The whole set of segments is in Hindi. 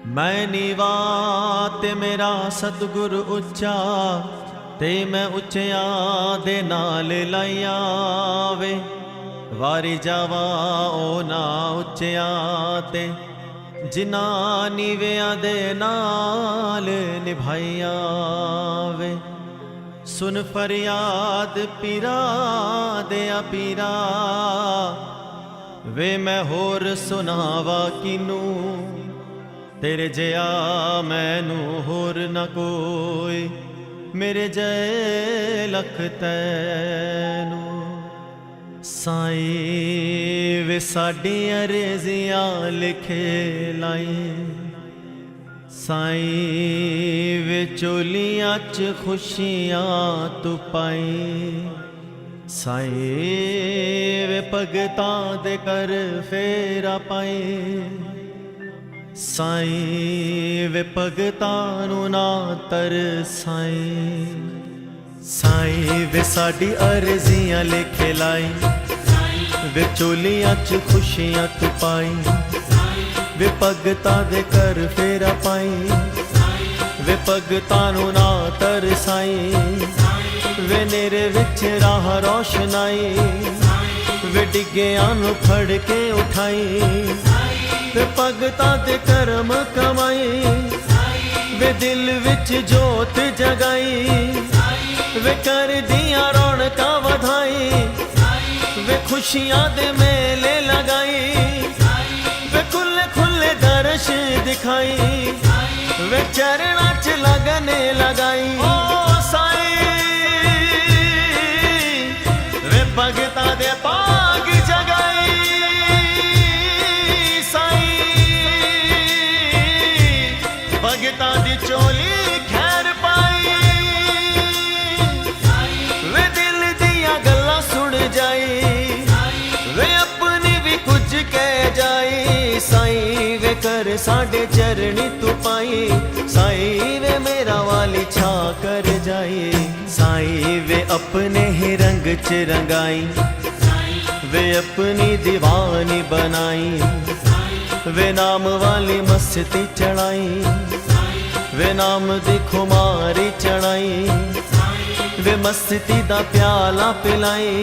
मैं नीवा ते मेरा सतगुर उच्चा, ते मैं उच्चिया दे नाल लाइया वे। वारी जावा ओ ना उच्चिया ते, जिना नीविया दे नाल निभाइया वे। सुन फरियाद पीरा दिया पीरा, वे मैं होर सुनावा किनू। तेरे जया मैनू होर न कोई, मेरे जय लख तैनू। साई वे साडी अरजियां लिखे लाई, साई वे चोलियां च खुशियां तू पाई। साई वे भगतां दे कर फेरा पाए, साई वे भगतां नू ना तरसाई। साई वे साडी अर्जियां लिखे लाई, वे चोलियां च खुशियां तू पाई। वे भगतां दे कर फेरा पाई, वे भगतां नू ना तरसाई। वे नेरे विच राह रोशनाई, वे डिग्गियां नू फड़ के उठाई। वे भगतां दे करम कमाई, वे दिल विच जोत जगाई। वे कर दियां रौनकां वधाई, वे खुशियां दे मेले लगाई। वे खुले खुले दर्श दिखाई, वे चरणां च लगन लगाई। ओ साई वे भगतां दे भाग जगाई। भगतां दी चोली खैर पाई, वे दिल दियां गल्लां सुन जाई। वे अपनी भी कुछ कह जाई। साई वे कर साडे चरणी तू पाई, साई वे मेरा वाली छा कर जाई। साई वे अपने ही रंग च रंगाई, वे अपनी दीवानी बनाई। वे नाम वाली मस्ती चढ़ाई, वे नाम दी खुमारी चढ़ाई। वे मस्ती दा प्याला पिलाई,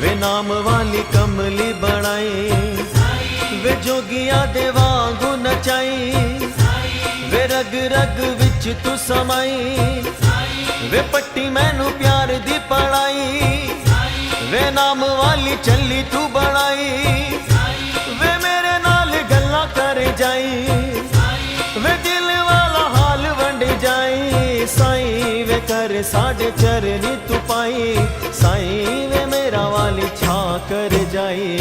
वे नाम वाली कमली बनाई। वे जोगिया दे वांगू नचाई, वे रग रग विच तू समाई। वे पट्टी मैनू प्यार दी पढ़ाई, वे नाम वाली चली तू बनाई। वे मेरे नाल गल्ला कर जाई, वे दिल वाला हाल वंड जाई। साई वे कर साडे चरनी तू पाई, साई वे मेरा वाली छा कर जाई।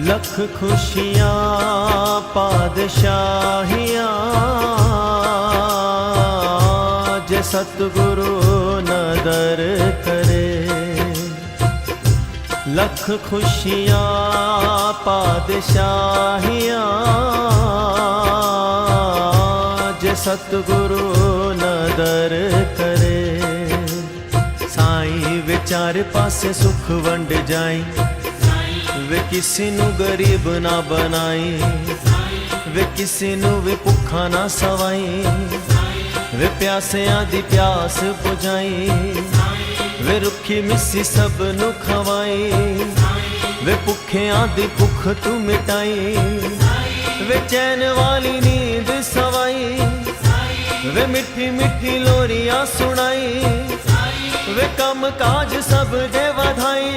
लख खुशियां पादशाहियां, जे सतगुरु नदर करे। लख खुशियां पादशाहियां, जे सतगुरु नदर करे। साई वे चार पासे सुख वंड जाई, वे किसी नू गरीब ना बनाई। वे किसी नू भी भुखा ना सवाई, वे प्यासियां दी प्यास बुझाई। वे रुखी मिस्सी सब नू खवाई, वे भुखियां दी भुख तू मिटाई। वे चैन वाली नींद सवाई, वे मिठी मिठी लोरियां सुनाई। वे कम काज सब दे वधाई,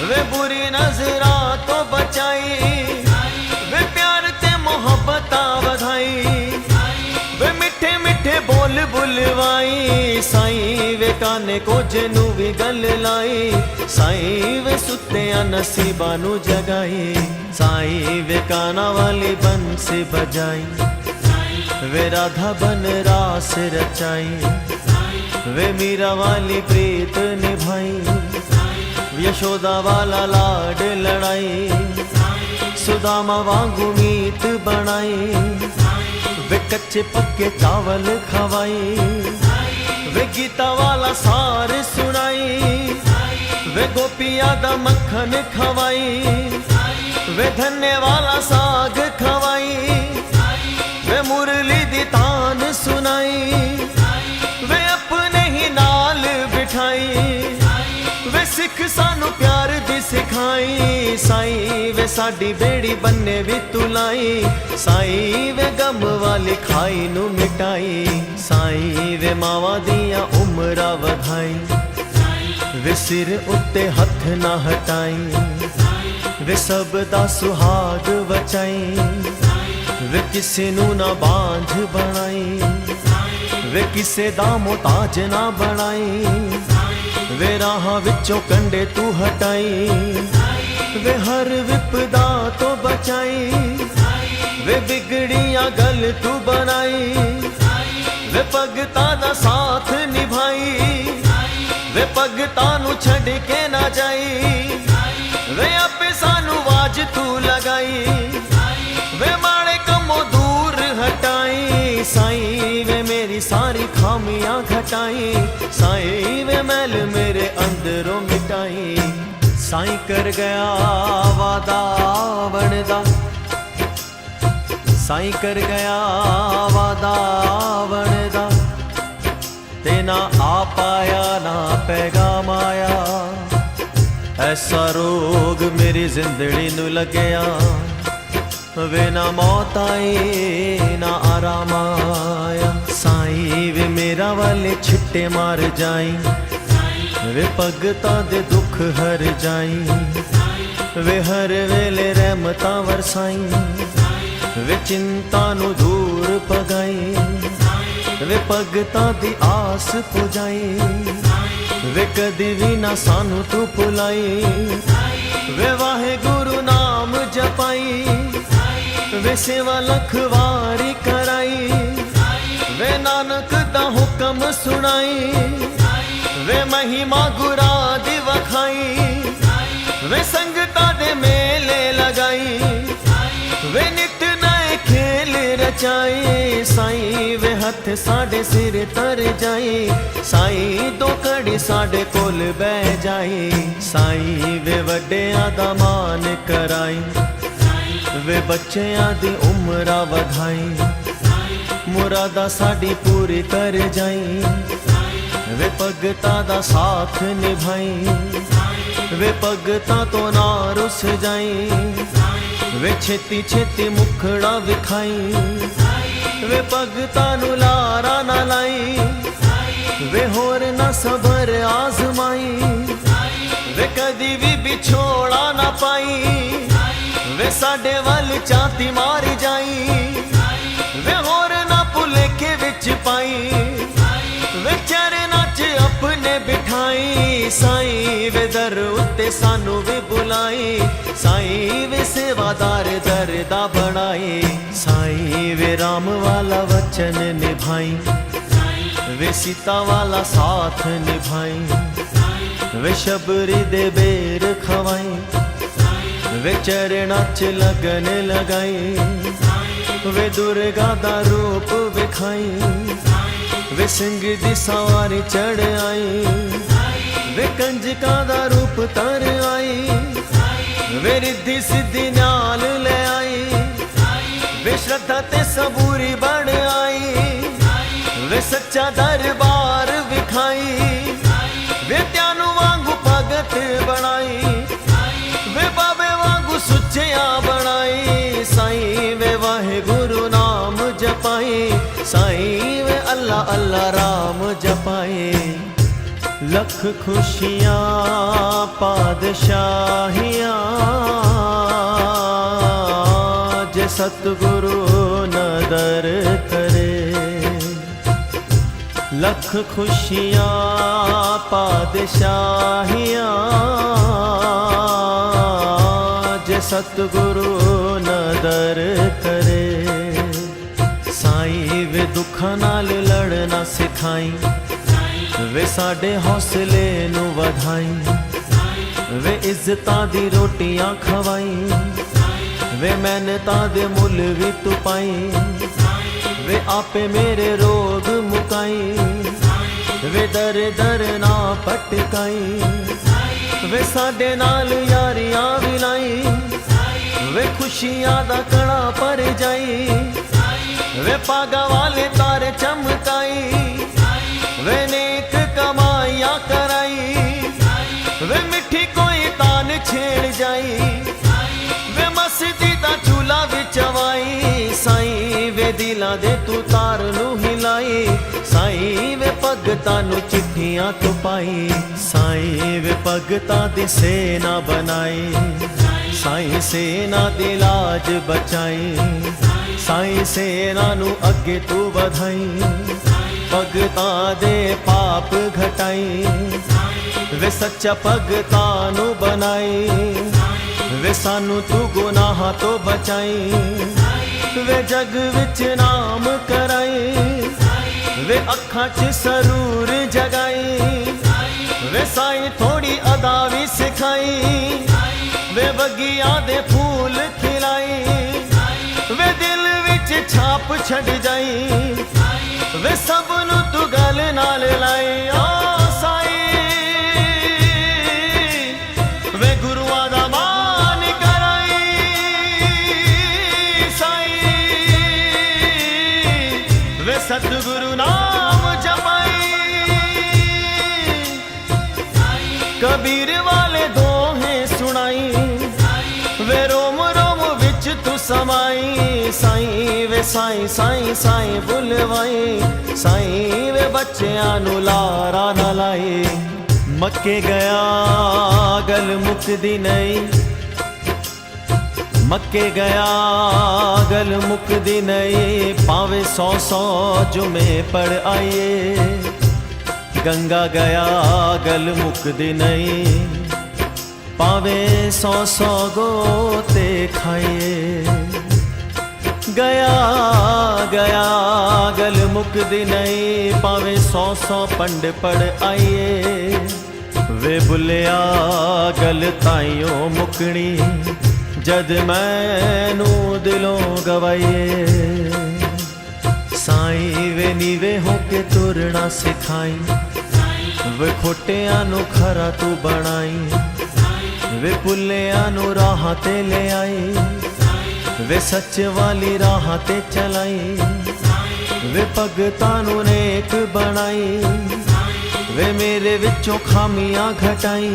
वे बुरी नजरां तो बचाई। वे प्यार ते मोहब्बत वधाई, वे मिठे मिठे बोल बुलवाई। साई वे काने को जनू भी गल लाई, साई वे सुत्तियां नसीबां नू जगाई। साई वे काना वाली बंसी बजाई, वे राधा बन रास रचाई। वे मीरा वाली प्रीत निभाई, यशोदा वाला लाड लड़ाई। सुदामा वांगू मीत बनाई, वे कच्चे पक्के चावल खवाई। वे गीता वाला सार सुनाई, वे गोपिया दा मक्खन खवाई। वे धन्य वाला साग खवाई, साईं वे साडी बेड़ी बन्ने भी तू लाई, साईं वे गम वाली खाई नू मिटाई, साईं वे मावां दियां उमरां वधाई, वे सिर उत्ते हथ ना हटाई, वे सब दा सुहाग बचाई, वे किसे नू ना बांझ बनाई, वे किसे दा मोहताज ना बनाई, वे राह विचों कंडे तू हटाई, वे हर विपदा तो बचाई, वे बिगड़ियां गल तू बनाई, वे भगतां दा साथ निभाई, वे भगतां नू छड़ के ना जाई, वे आपे सानू आवाज तू लगाई, वे माड़े कमों दूर हटाई, साईं वे मेरी सारी खामियां घटाई, साईं वे मैल मेरे अंदरों मिटाई, साईं कर गया वादा बनदा, साईं कर गया वादा बनदा, ते ना आ पाया ना पैगाम आया, ऐसा रोग मेरी जिंदड़ी नू लगया, वे ना मौत आई ना आराम आया, साईं वे मेरा वाले छिट्टे मार जाई, वे भगतां दे दुख हर जाई, वे हर वेले रहमतां वरसाई, वे चिंता नू दूर भगाई, वे भगतां दी आस पुजाई, वे कदी भी ना सानू तू भुलाई, वे वाहेगुरु नाम जपाई, वे सेवा लखवारी कराई, वे नानक दा हुक्म सुनाई, वे महिमा गुरा दी वखाई, वे संगतां दे मेले लगाई, वे नित नए खेल रचाई, साईं वे हथ साडे सिर तर जाई, साईं दो कड़ी साडे कोल बह जाई, साईं वे वड्डियां दा मान कराई, वे बच्चियां दी उमरां वधाई, मुरादा साडी पूरी कर जाई, वे भगतां दा साथ निभाई, वे भगतां तो ना रुस जाई, वे छेती छेती मुखड़ा विखाई, वे भगतां नू लारा ना लाई, वे होर ना सबर आजमाई, वे कदी भी बिछोड़ा ना पाई, वे साडे वल चाती मारी जाई, वे होर ना भुलेखे विच पाई, वे चरनां च अपने बिठाई, साईं वे दर उत्ते सानू भी बुलाई, साईं वे सेवादार दर दा बनाई, साईं वे राम वाला वचन निभाई, वे सीता वाला साथ निभाई, वे शबरी दे बेर खवाई, वे चरणां च लगन लगाई, वे दुर्गा दा रूप विखाई, वे सिंह दी सवारी चढ़ आई, वे कंजका दा रूप तर आई, वे रिद्धि सिद्धि नाल ले आई, वे श्रद्धा ते सबूरी बन आई, वे सच्चा दरबार विखाई, वे त्यानू वांगू भगत बनाई, वे बाबे वांगू सुचिया बनाई, साईं वे वाहेगुरु नाम जपाई, साईं वे अल्लाह अल्लाह राम जपाई, लख खुशियां पादशाहियां जे सतगुरु नदर करे, लख खुशियां पादशाहियां जे सतगुरु नदर करे, साईं वे दुखां नाल लड़ना सिखाई, वे साडे हौसले नू वधाई, वे इज्जतां दी रोटियां खवाई, वे मेहनतां दे मुल भी तू पाई, वे आपे मेरे रोग मुकाई, वे दर दर ना पटकाई, वे साडे नाल यारियां विलाई, वे खुशियां दा कड़ा पर जाई, वे पागा वाले तारे चमकाई, वे नेक कमाइयां कराई, वे मिठी कोई तान छेड़ जाई, दे तू तार नू हिलाई। साईं वे भगतां नू चिट्ठियां तो पाई। साईं वे भगतां दी सेना बनाई। साईं सेना दी लाज बचाई। साईं सेना नू अगे तू वधाई। भगतां दे पाप घटाई। वे सच्चा भगतां नू बनाई। वे सानू तू गुनाह तो बचाई। वे जग विच नाम कराई। वे अखां च सरूर जगाई। वे साईं थोड़ी अदा भी सिखाई। वे बगिया दे फूल खिलाई। वे दिल विच छाप छड़ जाई। वे सब नू तू गल नाल लाई। ओ साईं वे गुरुआ दा मान कराई। साईं वे सतगुरु नाम जपाई। कबीर वाले दोहे सुनाई। वे रोम रोम विच तू समाई। साईं वे साईं साईं साईं बुलवाई। साईं वे बच्चियां नू लारा ना लाई। मक्के गया गल मुकदी नहीं। मक्के गया गल मुकदी नहीं। पावे 100 जुमे पढ़ आइए। गंगा गया गल मुकदी नहीं। पावे 100 गोते खाइए। गया गया गल मुकदी नहीं। पावे 100 पंड पढ़ आइए। वे बुलिया गल ताइयों मुकनी। जद मैनू दिलों गवाइए। साईं वे नीवे होके तुरना सिखाई। वे खोटियां नू खरा तू बनाई। वे पुलियां नू राह ते ले आई। वे सच वाली राह ते चलाई। वे भगतां नू नेक बनाई। वे मेरे विचों खामियां घटाई।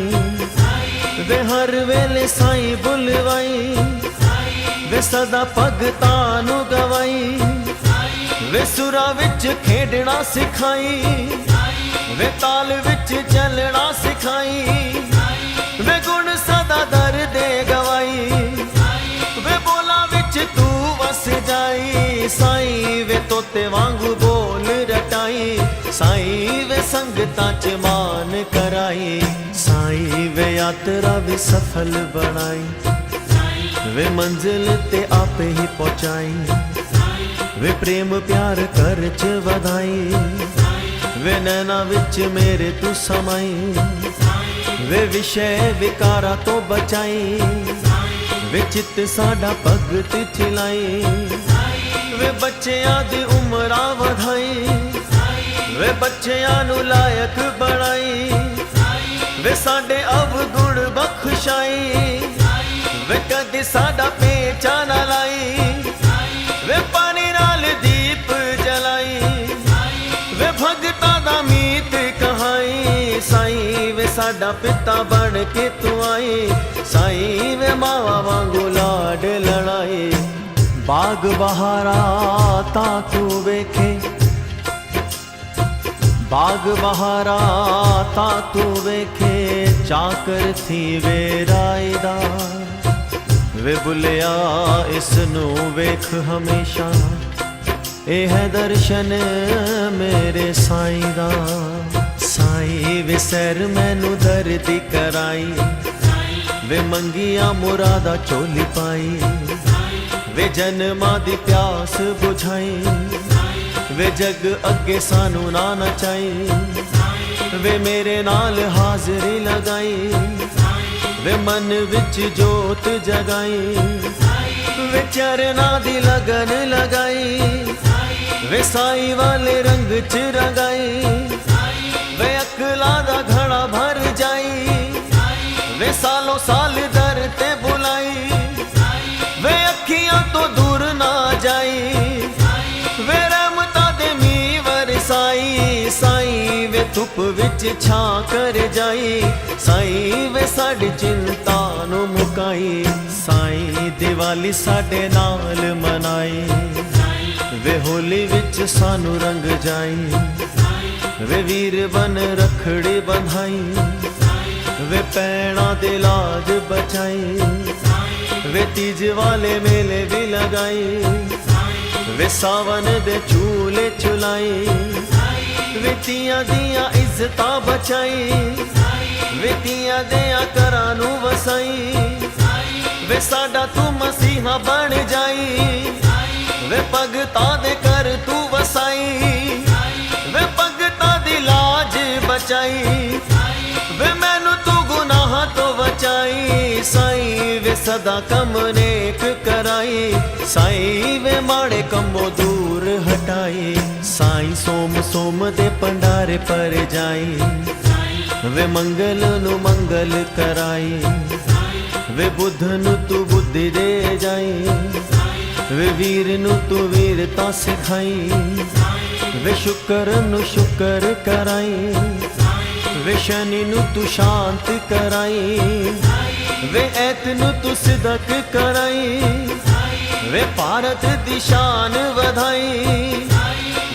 वे हर वेले साईं बुलवाई। वे सदा भगतां नू गवाई। वे सुरा विच खेडना सिखाई। वे ताल विच चलना सिखाई। वे गुण सदा दर दे गवाई। वे बोला विच तू वस जाई। साईं वे तोते वांगू बोल रटाई। साईं वे संगतां च मान कराई। साईं वे यात्रा भी सफल बनाई। वे मंजिल ते आपे ही पहुंचाई। वे प्रेम प्यार कर च वधाई। वे नैना विच मेरे तू समाई। वे विषय विकारा तो बचाई। वे चित साडा भगत चिलाई। वे बच्चियां दी उमरा वधाई। वे बच्चियां नू लायक बनाई। वे साडे अवगुण बख्शाई। वे कदी साडा पेचा ना लाई। वे पानी नाल दीप जलाई। वे भगतां दा मीत कहाई। साईं वे साडा पिता बन के तू आई। साईं वे मावा वांगू लाड लड़ाई। बाग बहारा ता तू वेखे। बाग बहारा ता तू वेखे। चाकर थी वे रायदा। वे बुलिया इस नू वेख हमेशा। ए है दर्शन मेरे साईं दा। साईं वे सैर मैनू दर्दी कराई। वे मंगिया मुरादा चोली पाई। वे जन्मां दी प्यास बुझाई। वे जग अगे सानू ना नचाई। वे मेरे नाल हाजरी लगाई। वे मन विच जोत जगाई। वे चरना दी लगन लगाई। वे साईं वाले रंग च रंगाई। वे अकला दा घड़ा भर जाई। वे सालों साल दर ते बुलाई। वे अखियां तो दूर ना जाई। वे रहमतां दे मींह वरसाई। साईं वे धुप विच छां कर जाई। साईं वे साडी चिंता नू मुकाई। साईं दिवाली साडे नाल मनाई। वे होली विच सानू रंग जाई, वे वीर बन रखड़ी बंधाई, वे पैणा दे लाज बचाई, वे तीज वाले मेले भी लगाई, वे सावन दे झूले झुलाई, वे तियां दियां इज्जतां बचाई, वे तियां दियां घरां नूं वसाई, वे साडा तू मसीहा बन जाई, वे भगतां दे घर तू वसाई, वे भगतां दी लाज बचाई, वे मैनू तू गुनाह तो बचाई। साईं वे सदा कम नेक कराई, साईं वे माड़े कमों दूर हटाई, साईं सोम सोम दे भंडारे पर जाई, वे मंगल नु मंगल कराई, वे बुध नु तू बुद्धि दे जाई, वे वीर नु तू वीरता सिखाई, वे शुक्र नु शुक्र कराई, वे शनि नु तू शांत कराई, वे ऐत नु तू सिदक कराई, वे भारत दी शान वधाई,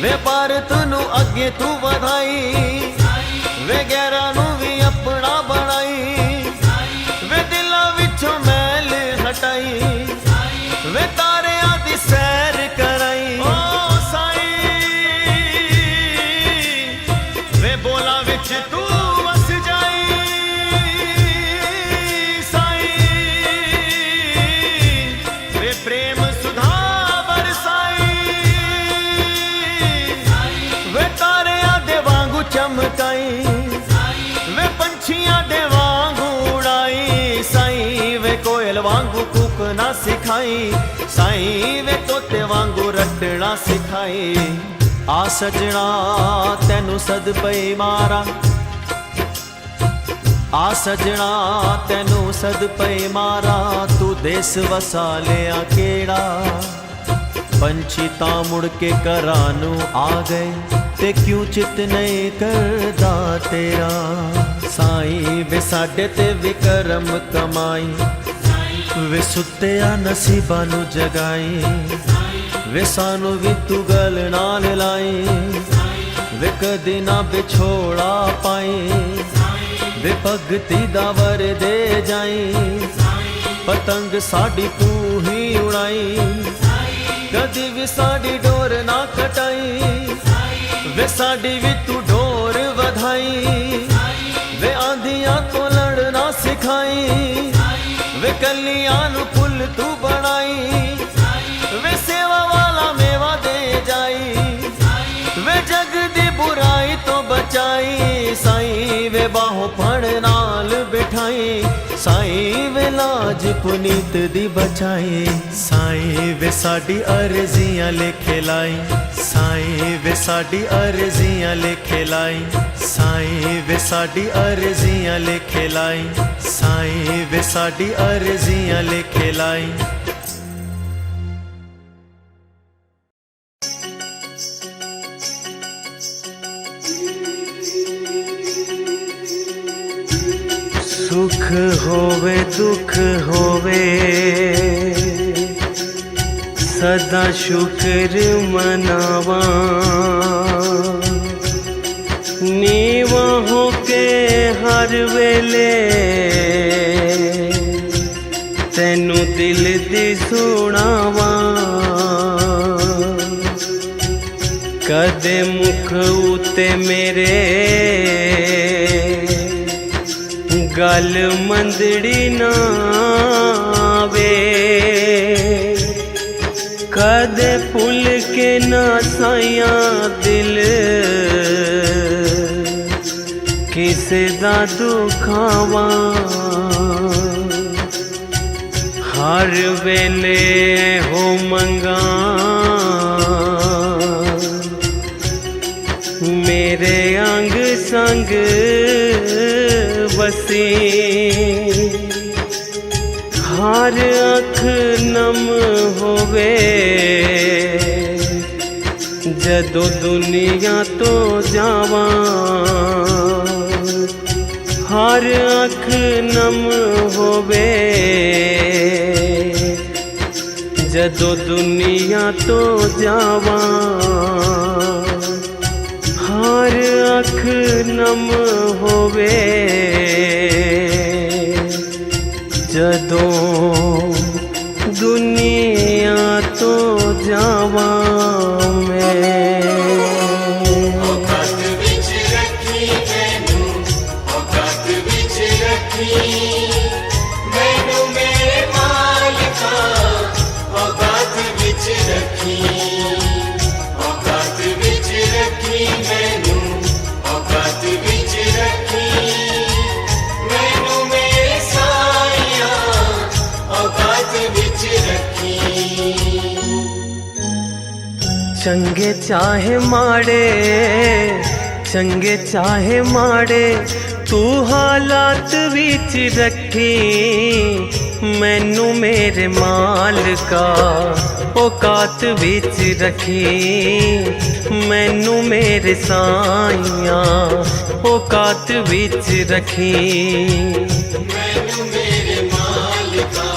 वे भारत नु अगे तू वधाई, वे गैरा नु भी अपना बनाई, वे दिलां विचों मैल हटाई, वे तारियां दी सैर कराई। ओ साईं वे बोला विच तू वस जाई, साईं वे प्रेम सुधा बरसाई, वे तारियां दे वांगू चमकाई, वे पंछियां दे वांगू उड़ाई, साईं वे कोयल वांगू कूकना सिखाई, साईं वे तोते वांगू रटना सिखाई। आ सजना तैनू सद पई मारा, आ सजना तैनू सद पई मारा, तू देस वसा लिया केड़ा, पंछी तां मुड़ के घरां नू आ गए, ते क्यों चित नहीं करदा तेरा। साईं वे साडे ते विक्रम कमाई, वे सुत्तिया नसीबां नू जगाई, वे सानू भी तू गल नाल लाई, वे कदी ना बिछोड़ा पाई, वे भगती दा वर दे जाई, पतंग साडी तू ही उड़ाई, कदी भी साडी डोर ना कटाई, वे साडी भी तू डोर वधाई, वे आंधियां तो लड़ना सिखाई, वे कलियां नू फुल तू बनाई, वे सेवा वाला मेवा दे जाई, वे जग दी बुराई तो बचाई, साईं वे बाहों फड़ नाल बिठाई, साईं वे लाज पुनीत दी बचाई, साईं वे साडी अर्जियां लिखे लाई, साईं वे साडी अर्जियां लिखे लाई, साईं वे साडी अर्जियां लिखे लाई, साईं वे साडी अर्जियां लिखे लाई। सुख होवे दुख होवे सदा शुक्र मनावा, नीवा होके हर वेले तैनू दिल दी सुनावा, कदे मुख उते मेरे गल मंदड़ी ना आवे, कदे भुल के ना साया दिल किसे दा दुखावा, हर वेले हो मंगा मेरे अंग संग बसी, हर अख नम होवे जदों दुनिया तो जावा, हर अख नम होवे जदों दुनिया तो जावा हर अख नम होवे, जदों दुनिया तो जावा मैं। औकात विच रखी मैनू, औकात विच रखी मैनू मेरे मालिका, औकात विच रखी, औकात विच रखी मैनू, औकात विच रखी मैनू मेरे साइया, औकात विच रखी। चंगे चाहे माड़े, चंगे चाहे माड़े तू हालात विच रखी मैनू मेरे मालिका, औकात विच रखी मैनू मेरे साइया, औकात विच रखी। मैनू मेरे मालिका,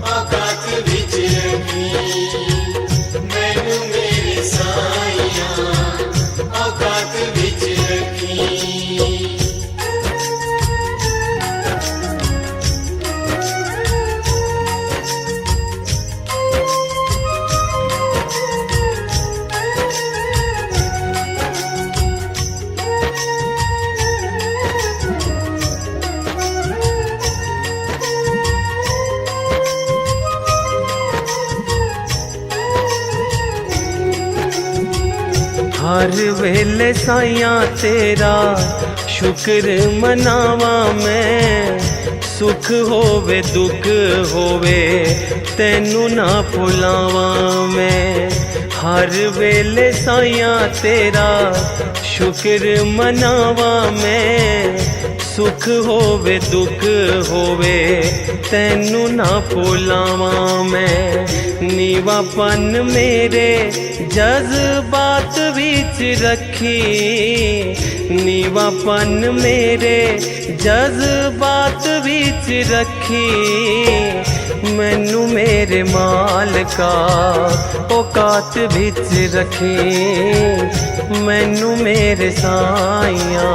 औकात विच रखी मैनू मेरे साइया, औकात विच रखी। हर वेले साइया तेरा शुक्र मनावा मैं, सुख होवे दुख होवे तैनू ना भुलावा मैं। हर वेले साइया तेरा शुक्र मनावा मैं, सुख होवे दुख होवे तैनू ना भुलावा मैं। नीवापन मेरे जज्बात विच रखी, नीवापन मेरे जज्बात विच रखी मैनू मेरे मालिका, औकात विच रखी मैनू मेरे साइया,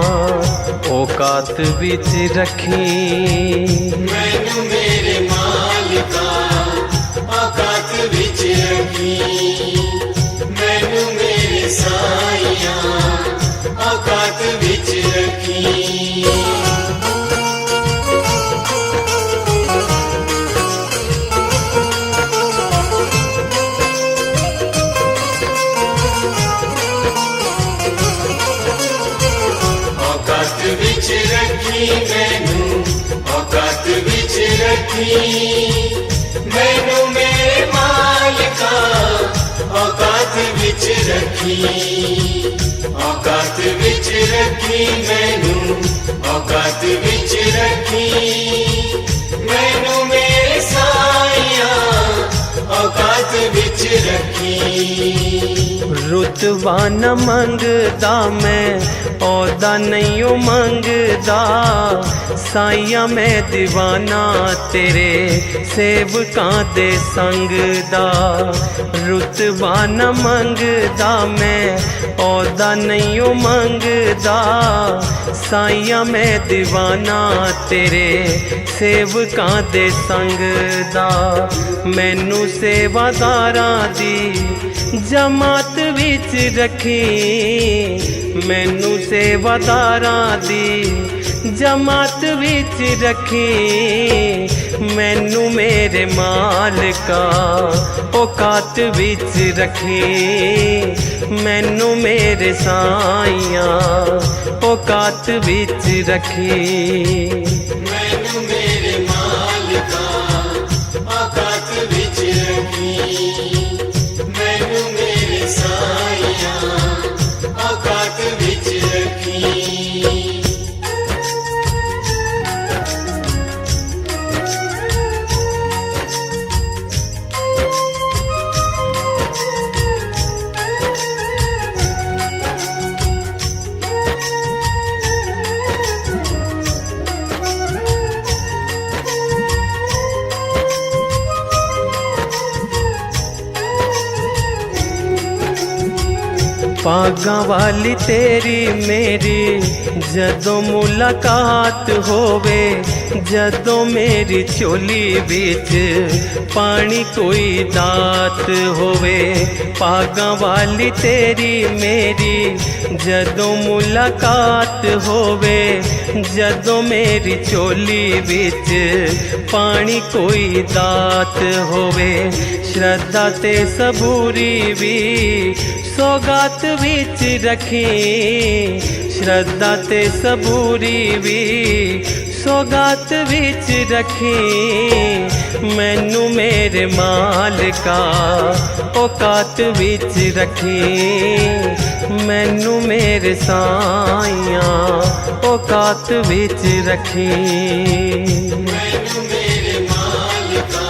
औकात विच रखी। मैनू मेरे मालिका, औकात विच रखी मैनू मेरे साइया, औकात विच रखी। औकात विच रखी मैनू, औकात विच रखी मैनू मेरे मालिका, औकात विच रखी, औकात विच रखी मैनू, औकात विच रखी मैनू मेरे साइया, औकात विच रखी। रुतबा न मंगदा मैं औदा नहीं मंगदा, साइया मैं दीवाना तेरे सेवकां दे संग दा। रुतबा न मंगदा मैं औदा नहीं मंगदा, साइया मैं दीवाना तेरे सेवकां दे संग दा। मैनू सेवादारां दी जमात विच रखी, मैनू सेवादारां दी जमात विच रखी मैनू मेरे मालिका, औकात विच रखी मैनू मेरे साइया, औकात विच रखी। मैनू मेरे मालिका, औकात विच रखी मैनू मेरे साइया, औकात विच रखी। पागां वाली तेरी मेरी जदों मुलाकात होवे, जदों मेरी चोली बिच पानी कोई दात होवे। पागां वाली तेरी मेरी जदों मुलाकात होवे, जदों मेरी चोली बिच पानी कोई दात होवे। श्रद्धा ते सबूरी भी सौगात विच रखी, श्रद्धा ते सबूरी भी सौगात विच रखी। मैनू मेरे मालिका औकात विच रखी, मैनू मेरे साइया औकात विच रखी। मैनू मेरे मालिका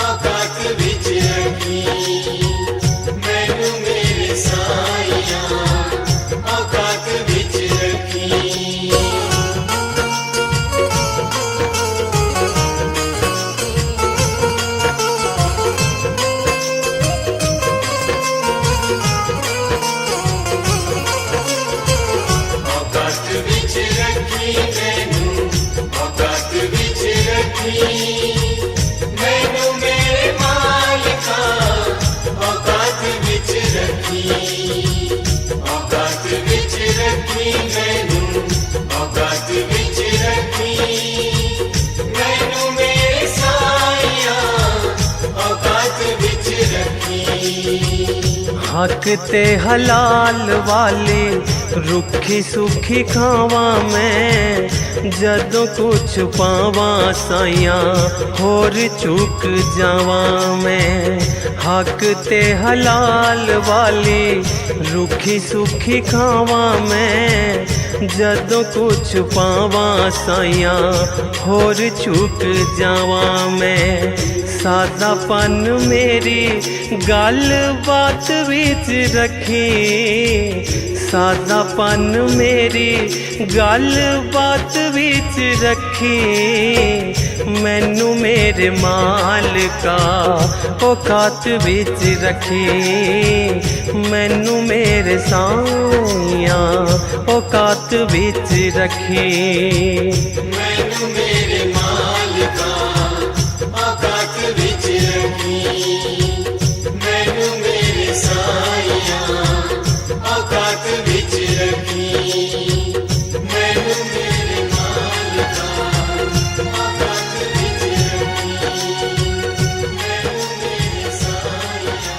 औकात विच रखी, मैनू मेरे साइया औकात विच रखी। औकात विच रखी मैनू औकात विच रखी, मैनू मेरे मालिका औकात विच रखी, औकात विच रखी मैनू औकात विच रखी, मैनू मेरे साइया औकात विच रखी। हक ते हलाल वाली रुखी सुखी खावा मैं, जदों कुछ पावा साइया होर चुक जावा मैं। हक ते हलाल वाली रुखी सुखी खावा मैं, जदों कुछ पावा साइया होर चुक जावा मैं। सादापन मेरी गल बात विच रखी, सादापन मेरी गल बात विच रखी। मैनू मेरे मालिका औकात विच रखी, मैनू मेरे साइया औकात विच रखी। मैनू मेरे मालिका औकात विच रखी, मैनू मेरे साइया औकात विच रखी, मैनू मेरे मालिका औकात विच रखी, मैनू मेरे साइया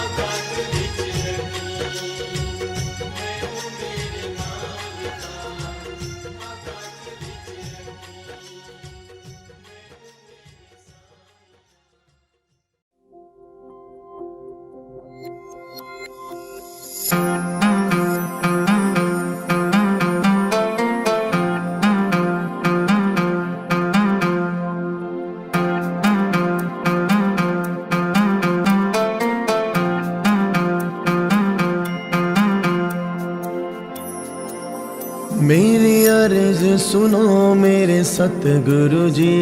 औकात विच रखी, मैनू मेरे मालिका औकात विच रखी। मेरी अर्ज सुनो मेरे सतगुरु जी,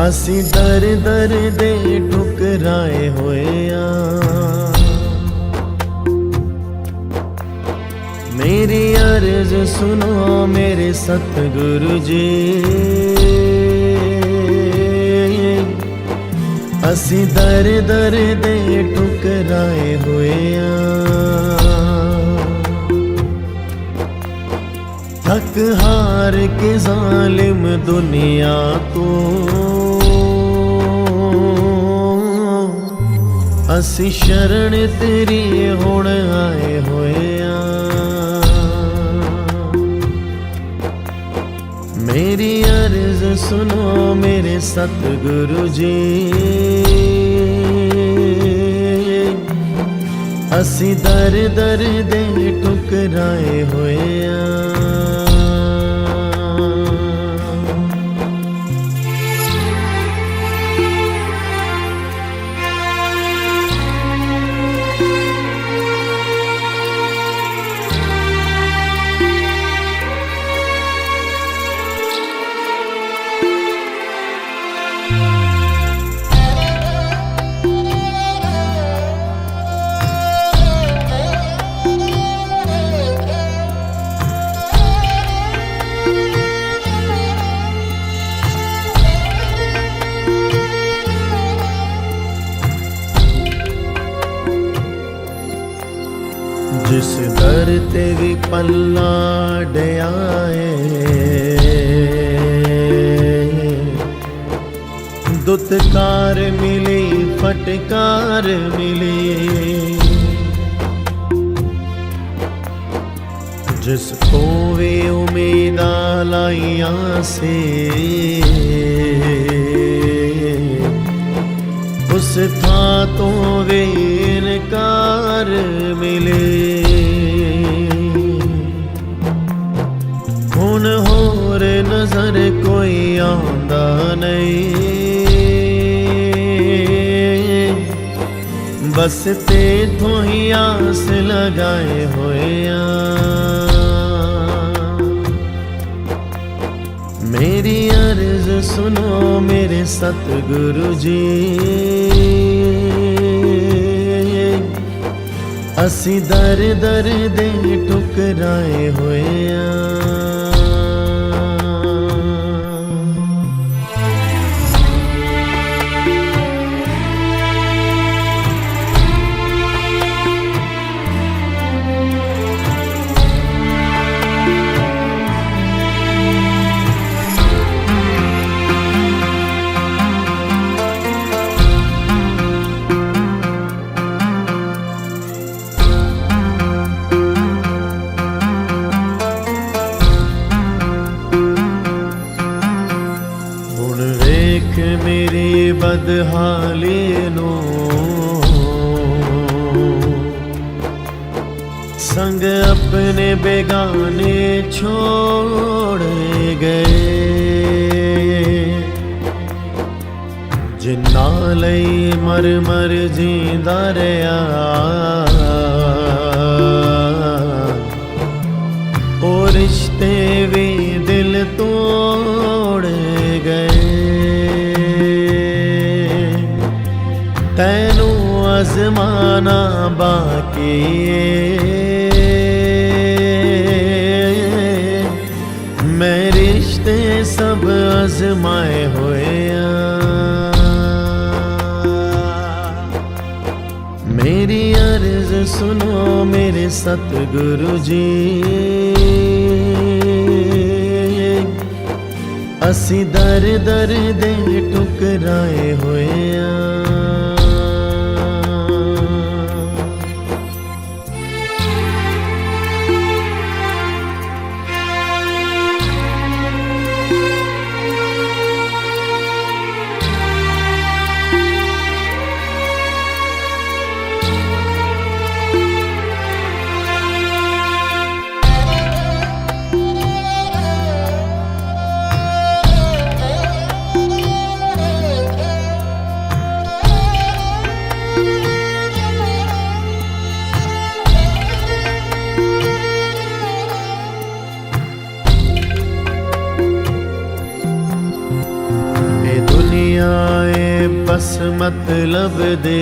असी दर दर दे ठुकराए होए आ। मेरी अर्ज सुनो मेरे सतगुरु जी, असी दर दर दे ठुकराए होए आ। थक हार के जालिम दुनिया को असी शरण तेरी हुण आए होए आ। मेरी अर्ज सुनो मेरे सतगुरु जी, असी दर दर दे ठुकराए होए आ। जिस दर ते भी पल्ला डयाए दुत्कार मिली फटकार मिली जिसको वे उम्मीदा लाइया से उस था तो वे इनकार मिले हुन होर नजर कोई आंदा नहीं बस ते थों ही आस लगाए होए मेरी अर्ज सुनो मेरे सतगुरु जी असी दर दर दे ठुकराए होए मेरी बदहाली नू संग अपने बेगाने छोड़ गए जिन्ना लई मर मर जींदा रहा ओ रिश्ते भी दिल तोड़ गए तैनू अजमाना बाकी मैं रिश्ते सब अजमाए होए मेरी अर्ज सुनो मेरे सतगुरु जी असी दर दर दे ठुकराए होए बस मतलब दे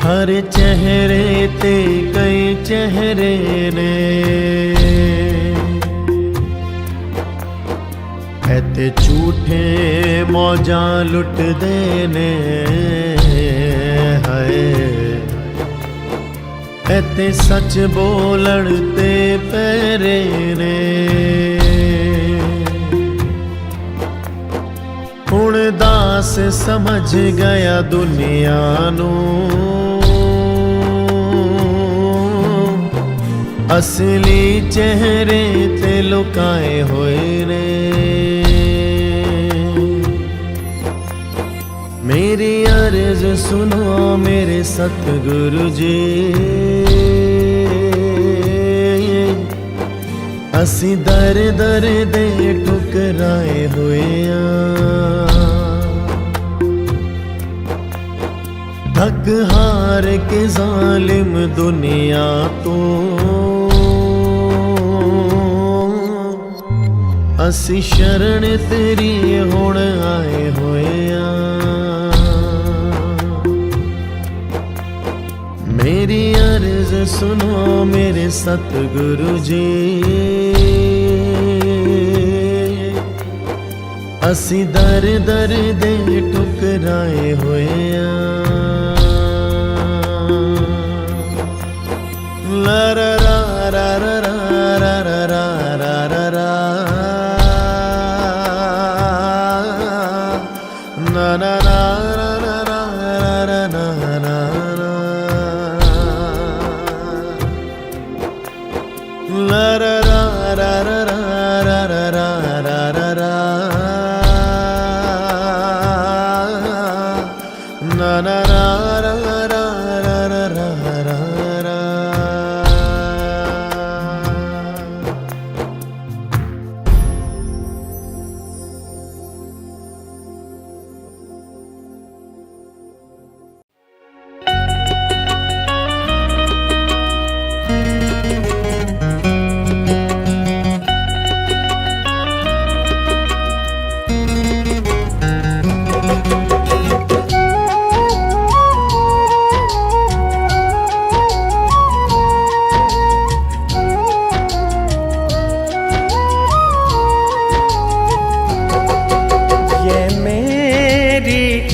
हर चेहरे ते कई चेहरे ने ऐते झूठे मौजा लुट देने है ऐते सच बोलण ते पैरे ने हुण दास समझ गया दुनिया नू असली चेहरे ते लुकाए होए ने मेरी अर्ज सुनो मेरे सतगुरु जी असी दर दर दे ठुकराए होए थक हार के जालिम दुनिया तो असी शरण तेरी हुण आए होए मेरी अर्ज सुनो मेरे सतगुरु जी असी दर दर दे ठुकराए होए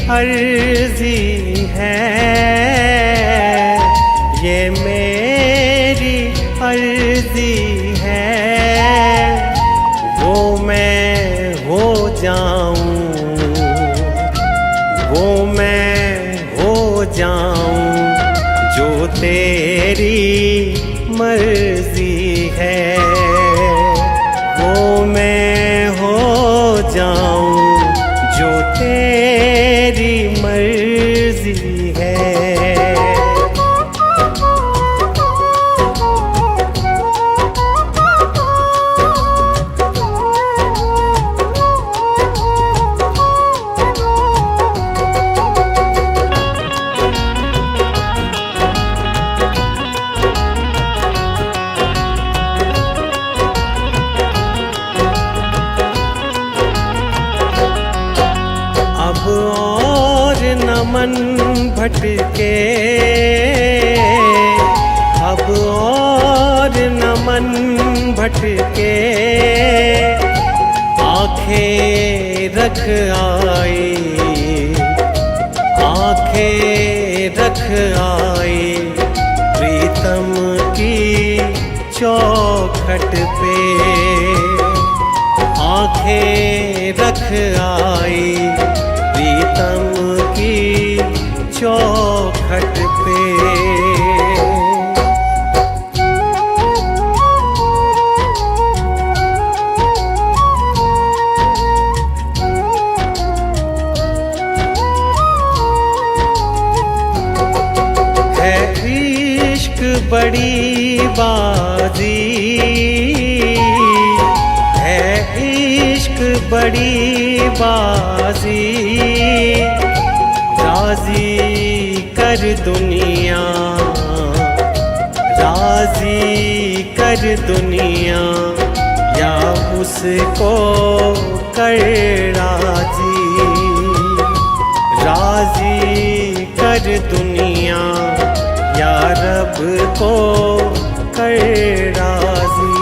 अर्जी है, ये मेरी अर्जी है, वो मैं हो जाऊं, वो मैं हो जाऊं जो तेरी मर्जी है, वो मैं हो जाऊं जो तेरी मर्जी है। अब और न मन भटके, अब और न मन भटके, आंखें रख आई, आंखें रख आई प्रीतम की चौखट पे, आंखें रख आई प्रीतम की चौखट पे। है इश्क बड़ी बाजी, है इश्क बड़ी बाजी, राजी कर दुनिया, राजी कर दुनिया, या उसको कर राजी, राजी कर दुनिया, या रब को कर राजी।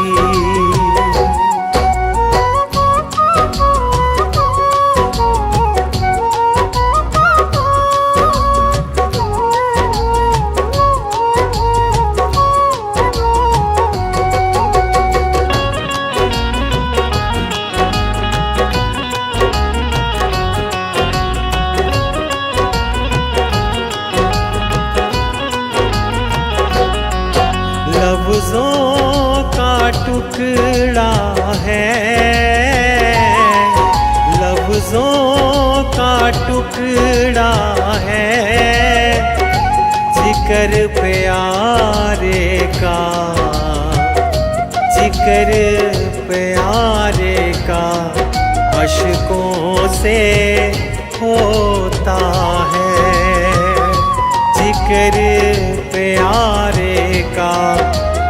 लफ्ज़ों का टुकड़ा है, लफ्ज़ों का टुकड़ा है, जिक्र प्यारे का, जिक्र प्यारे का अश्कों से होता है, जिक्र प्यारे का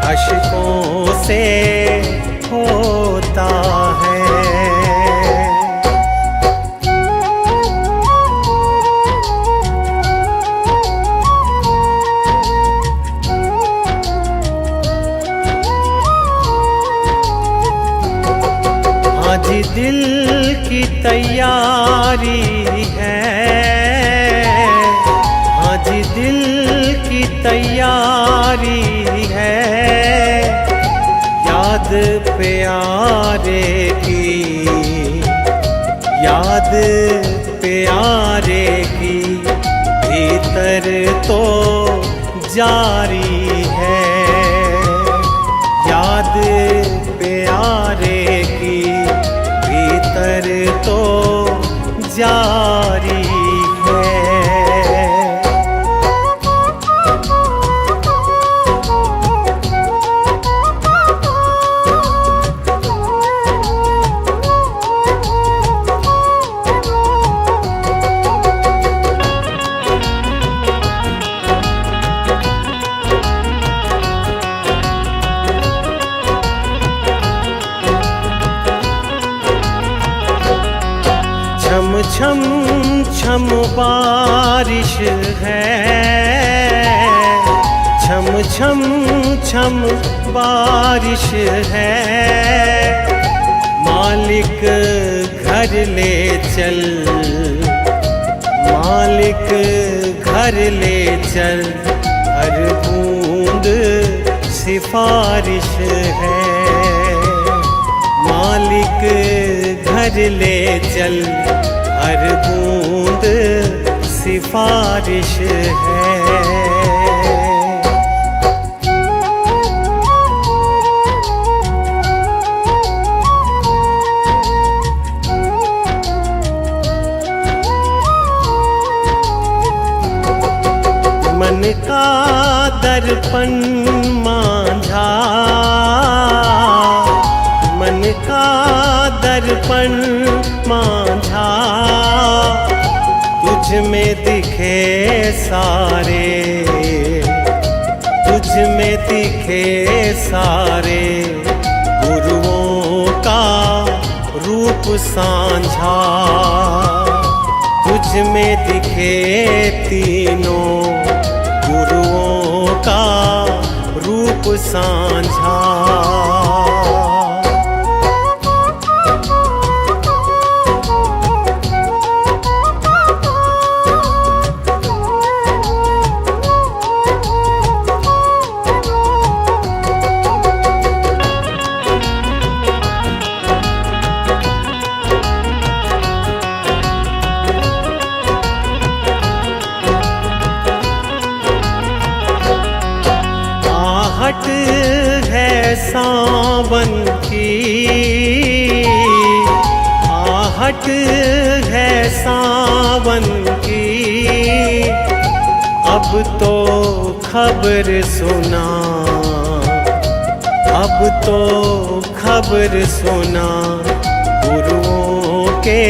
अश्कों से होता है। आज दिल की तैयारी है, आज दिल की तैयारी है, याद प्यारे की, याद प्यारे की भीतर तो जारी है, याद प्यारे की भीतर तो जारी है। छम छम छम बारिश है, छम छम छम बारिश है, मालिक घर ले चल, मालिक घर ले चल, हर बूंद सिफारिश है। मालिक घर ले चल, हर बूंद सिफारिश है। मन का दर्पण मांझा, मन का दर्पण मांझा, तुझ में दिखे सारे, तुझ में दिखे सारे गुरुओं का रूप सांझा। तुझ में दिखे तीनों गुरुओं का रूप सांझा। आहट है सावन की, आहट है सावन की, अब तो खबर सुना, अब तो खबर सुना गुरुओं के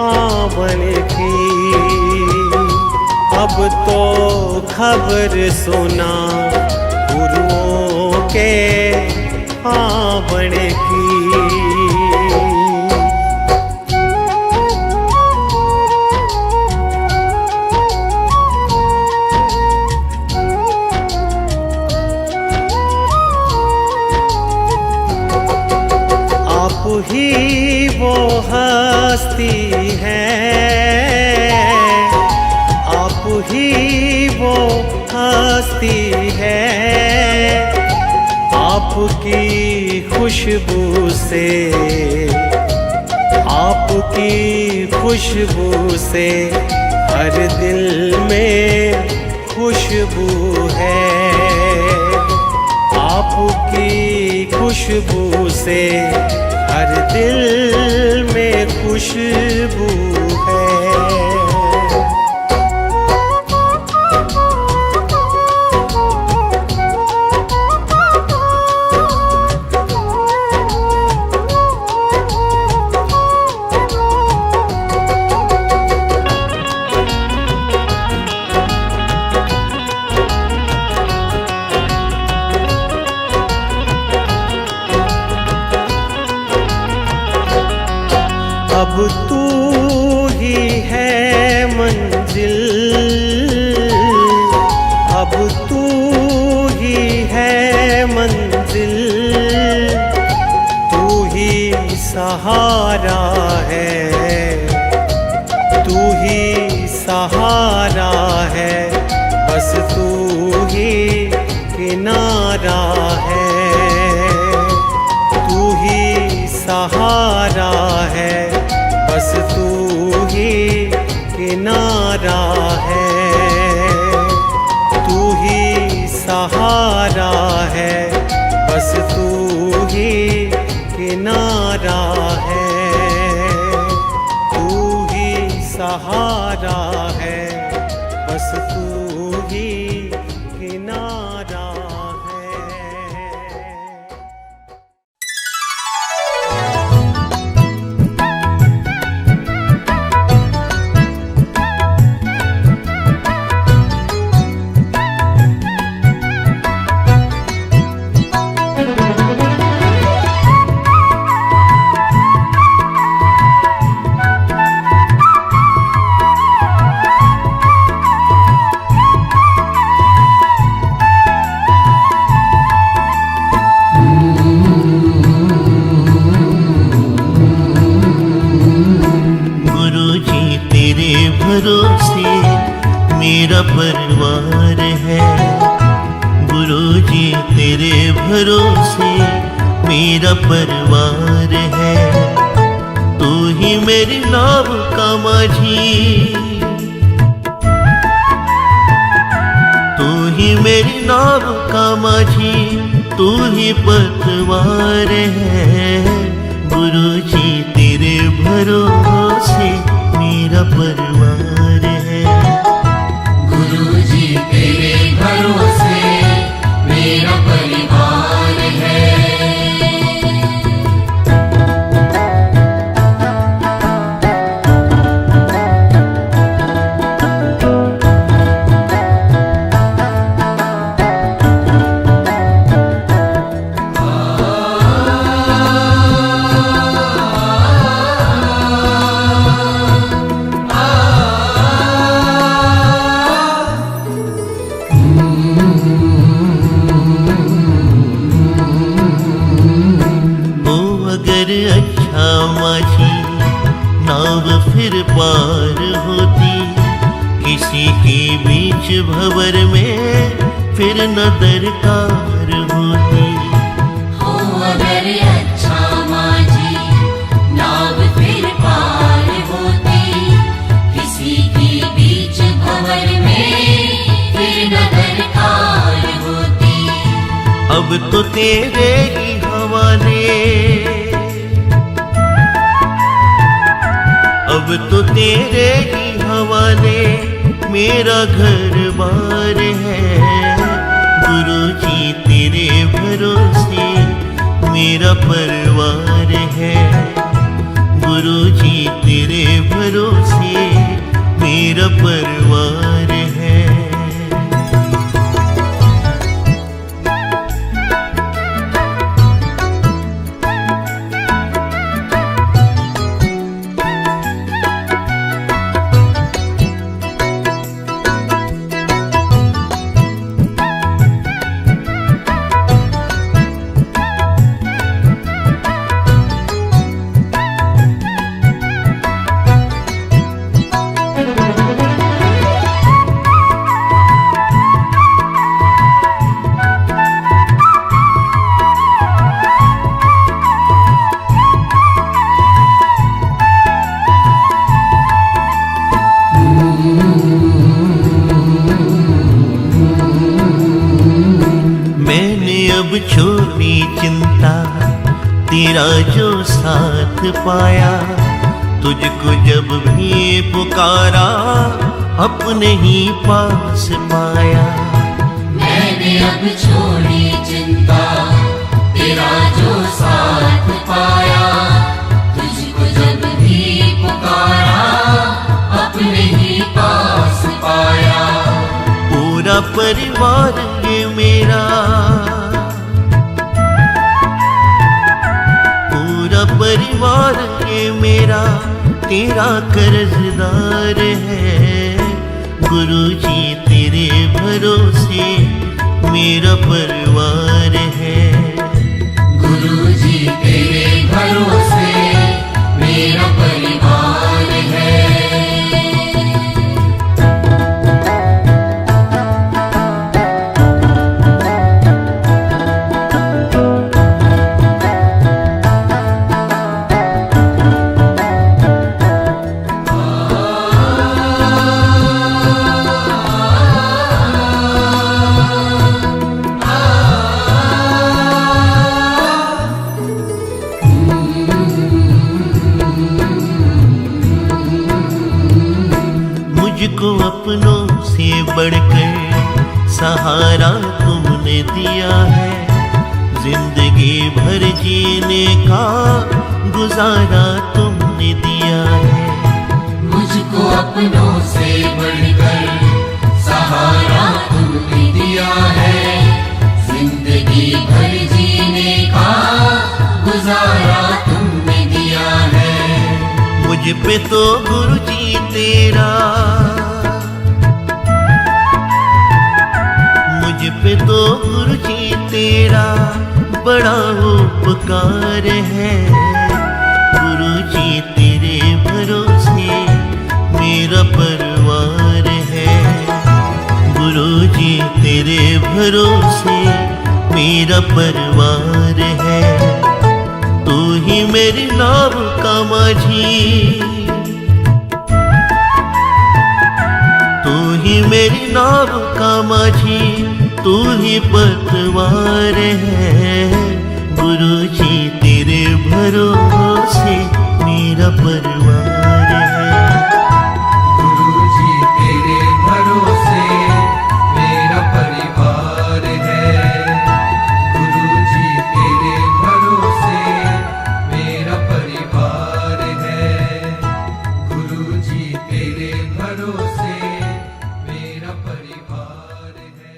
आवन की। अब तो खबर सुना गुरुओं के आवन की। आप ही वो हस्ती है, आप ही वो हस्ती है, आपकी खुशबू से, आपकी खुशबू से हर दिल में खुशबू है। आपकी खुशबू से हर दिल में खुशबू है। अब तू ही है मंजिल, अब तू ही है मंजिल, तू ही सहारा है, तू ही सहारा है, बस तू ही किनारा है। तू ही सहारा है, बस तू ही किनारा है। तू ही सहारा है, बस तू ही किनारा है। तू ही सहारा है, बस तू ही किनारा है। मेरा परिवार है। गुरुजी तेरे भरोसे मेरा परिवार है। तू ही मेरी नाव का माझी, तू ही मेरी नाव का माझी, तू ही पतवार है। गुरुजी तेरे भरोसे मेरा परिवार है। गुरुजी तेरे भरोसे मेरा परिवार है। अच्छा माझी नाव फिर पार होती, किसी के बीच भंवर में फिर न दरकार होती। हो अगर अच्छा माझी नाव फिर पार होती, किसी के बीच भंवर में फिर न दरकार होती। अब तो तेरे ही हवाले, अब तो तेरे ही हवाले मेरा घर बार है। गुरुजी तेरे भरोसे मेरा परिवार है। गुरुजी तेरे भरोसे मेरा परिवार है। अब छोड़ी चिंता, तेरा जो साथ पाया, तुझको जब भी पुकारा अपने ही पास पाया। मैंने अब छोड़ी चिंता, तेरा जो साथ पाया, तुझको जब भी पुकारा अपने ही पास पाया। पूरा परिवार ये मेरा, पूरा परिवार ये मेरा तेरा कर्जदार है। गुरुजी तेरे भरोसे मेरा परिवार है। गुरुजी तेरे भरोसे मेरा परिवार है। मुझको अपनों से बढ़कर सहारा तुमने दिया है। जिंदगी भर जीने का गुजारा तुमने दिया है। मुझको अपनों से बढ़कर सहारा तुमने दिया है। जिंदगी भर जीने का गुजारा तुमने दिया है। मुझ पे तो गुरुजी तेरा, मुझ पे तो गुरुजी तेरा बड़ा उपकार है। गुरुजी तेरे भरोसे मेरा परिवार है। भरोसे मेरा परिवार है। तू ही मेरी नाव का माझी, तू ही मेरी नाव का माझी, तू ही पतवार है। गुरु जी तेरे भरोसे मेरा परिवार है। गुरुजी तेरे भरोसे मेरा परिवार है। गुरुजी तेरे भरोसे मेरा परिवार है। गुरुजी तेरे भरोसे मेरा परिवार है।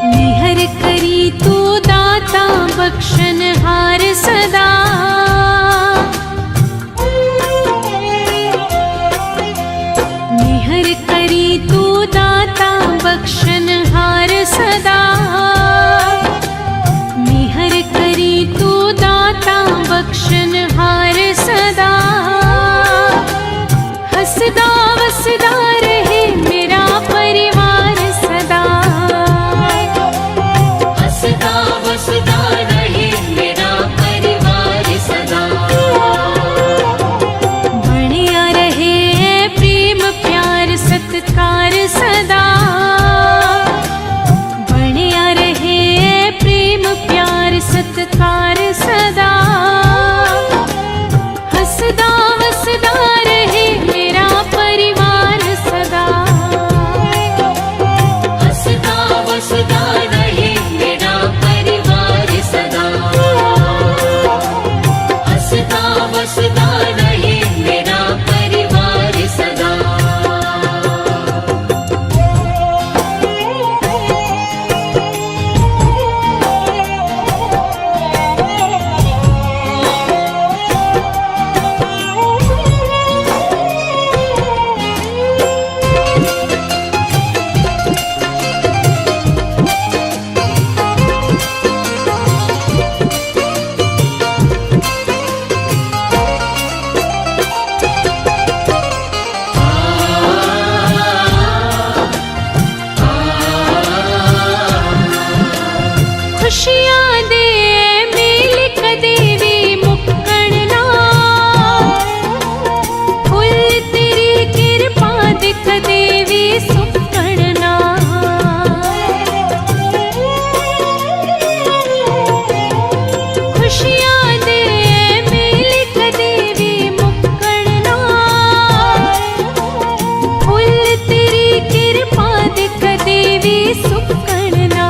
निहर करी तू दाता बख्शनहार सदा। निहर करी तू दाता बख्शनहार सदा। निहर करी तू दाता बख्शनहार सदा। हसदा वसदा रहे मेरा परिवार सदा। हसदा वसदा रहे मेरा परिवार सदा। बढ़िया रहे प्रेम प्यार सत्कार सदा। बढ़िया रहे प्रेम प्यार सत्कार सदा। हसदा वसदा रहे मेरा परिवार सदा। हसदा वसदा रहे मेरा परिवार सदा। हसदा वसदा रहे मेरा परिवार सदा। खुशियां दे मेल कदेवी मुक्कड़ना। फुल तेरी कृपा दिख देवी सुक्कड़ना। खुशियां दे मेल कदेवी मुक्कड़ना। फुल तेरी कृपा दिख देवी सुक्कड़ना।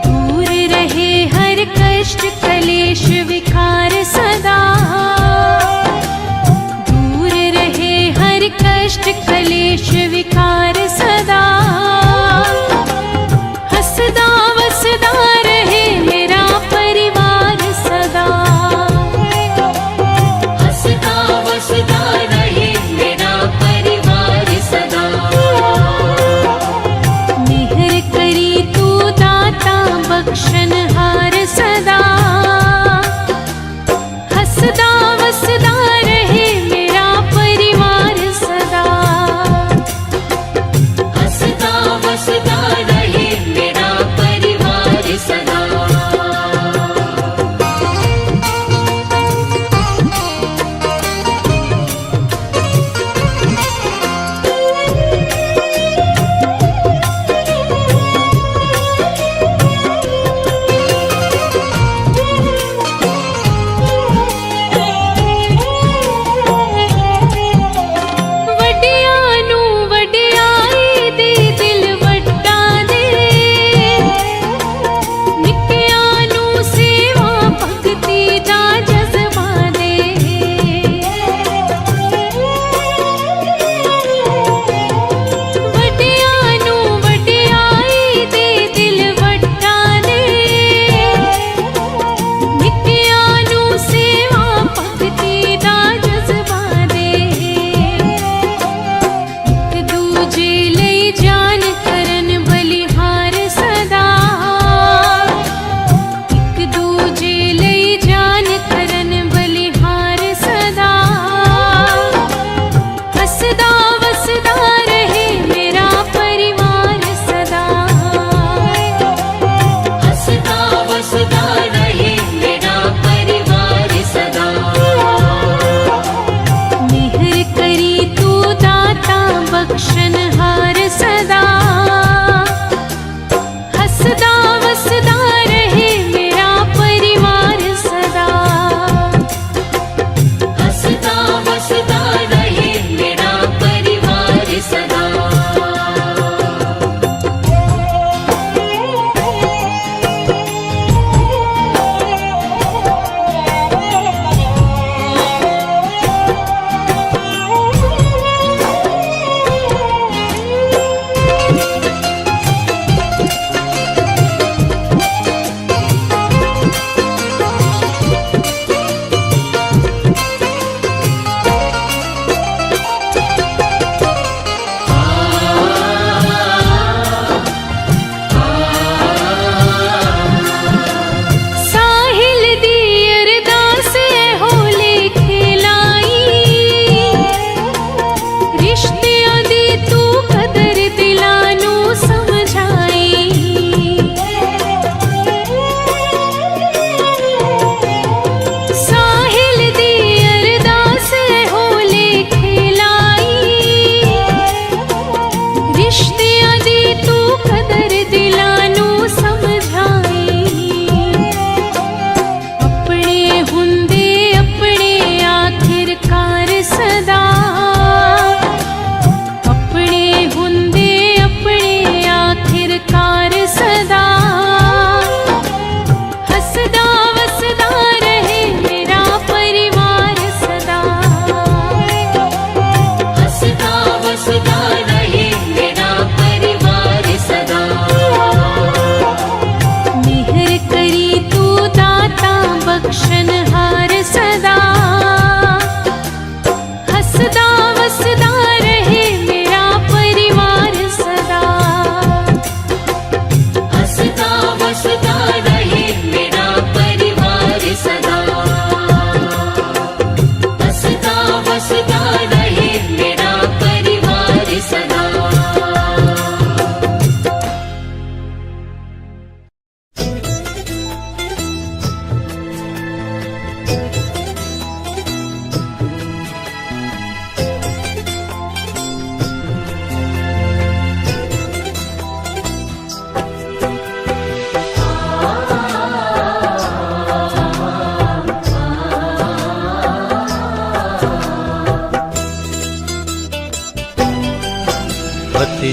दूर रहे हर कष्ट कलेश विकार सदा। दूर रहे हर कष्ट कलेश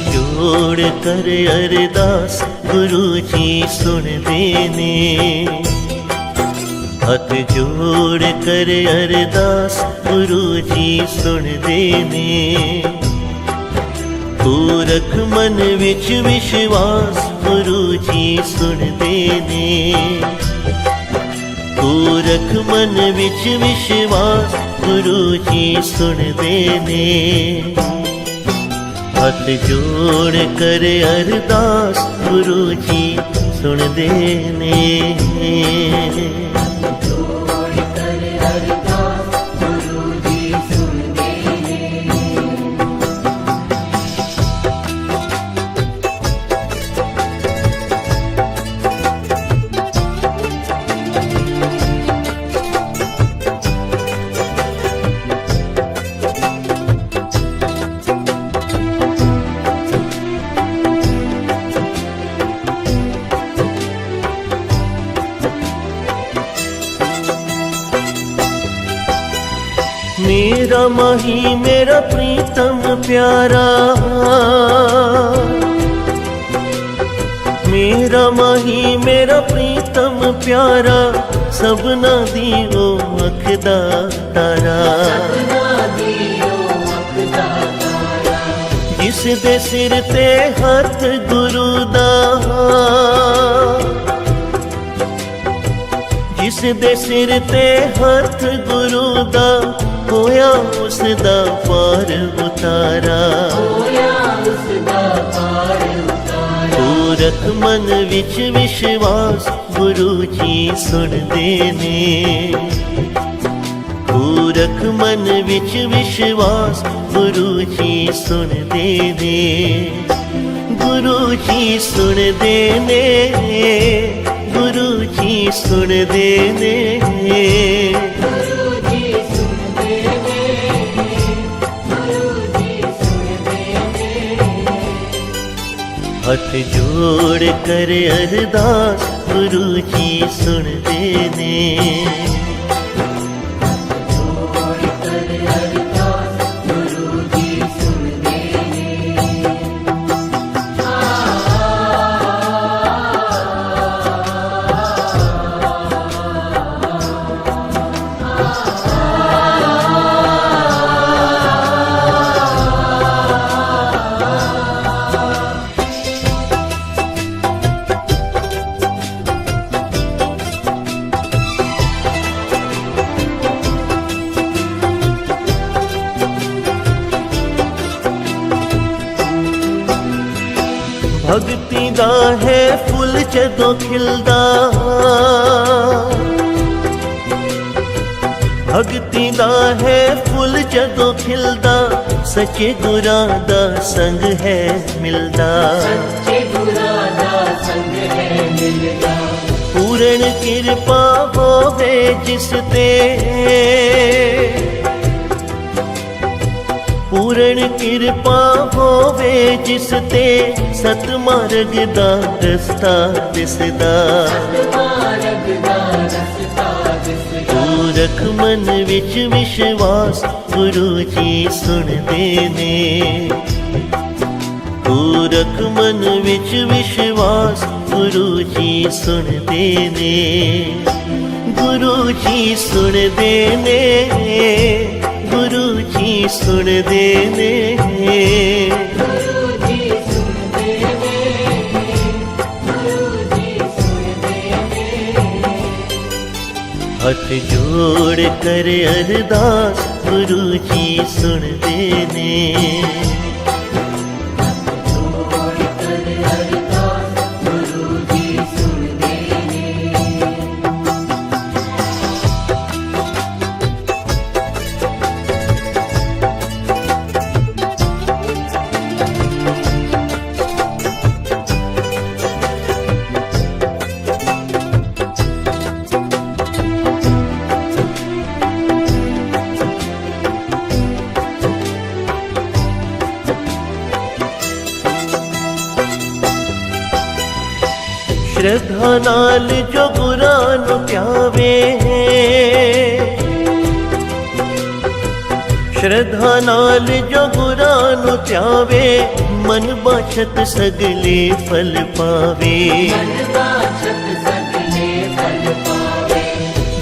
जोड़ कर अरदास गुरु जी सुन देने, हाथ जोड़ कर अरदास गुरु जी सुन देने। तू रख मन विच विश्वास गुरु जी सुन देने, तू रख मन विच विश्वास गुरु जी सुन देने। हाथ जोड़ कर अरदास गुरु जी सुन देने। जोड़ कर अरदास गुरु जी सुन देने। मेरा माही मेरा प्रीतम प्यारा, मेरा माही मेरा प्रीतम प्यारा, सबना दियो अखदा तारा। जिस दे सिर ते हथ गुरु दा, जिस दे सिर ते हथ गुरु दा, होया उसदा पार उतारा। तू रख मन विच विश्वास गुरु जी सुन देने, तू रख मन विच विश्वास गुरु जी सुन देने। गुरु जी सुन देने, गुरु जी सुन देने। हाथ जोड़ कर अरदास गुरु जी सुन देने। जोड़ कर अरदास गुरु जी सुन देने। भगती दा है फुल जदों खिलदा, भगती दा है फुल जदों खिलदा, सच्चे गुरां दा संग है मिलदा। पूर्ण कृपा होवे जिस ते, पूर्ण कृपा होवे जिस ते, सतमार्ग दा रस्ता दिसदा। तू रख मन विच विश्वास गुरु जी सुन देने, तू रख मन विच विश्वास गुरु जी सुन देने। गुरु जी सुन देने, गुरु जी सुन देने। हाथ जोड़ कर अरदास गुरु जी सुन देने। जोड़ कर अरदास गुरु जी सुन देने। श्रद्धा नाल जो गुरां नूं प्यावे, श्रद्धा नाल जो गुरां नु ध्यावे, मन बाछत सगले फल पावे। बाछत सगले फल पावे।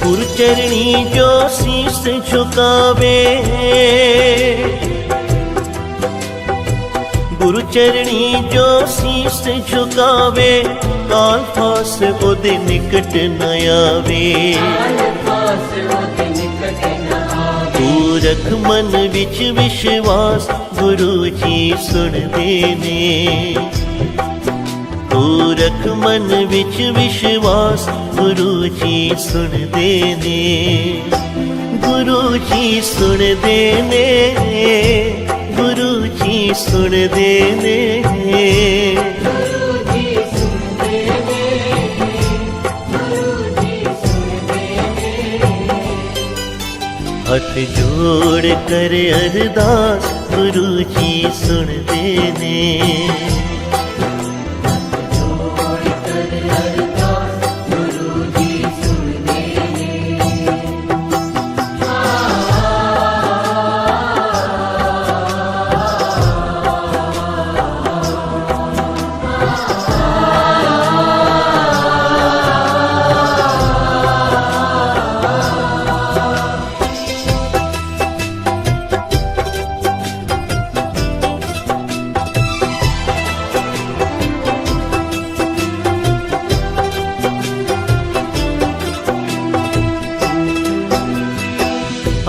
गुरु चरणी जो शीस झुकावे, गुरु चरणी जो शीस झुकावे, काल फास ओदे निकट न आवे। तू रख मन विच विश्वास, गुरु जी सुनदे ने। तू रख मन विच विश्वास, गुरु जी सुनदे ने। गुरु जी सुनदे ने, गुरु जी सुनदे ने। हथ जोड़ कर अरदास, गुरु जी सुनदे ने।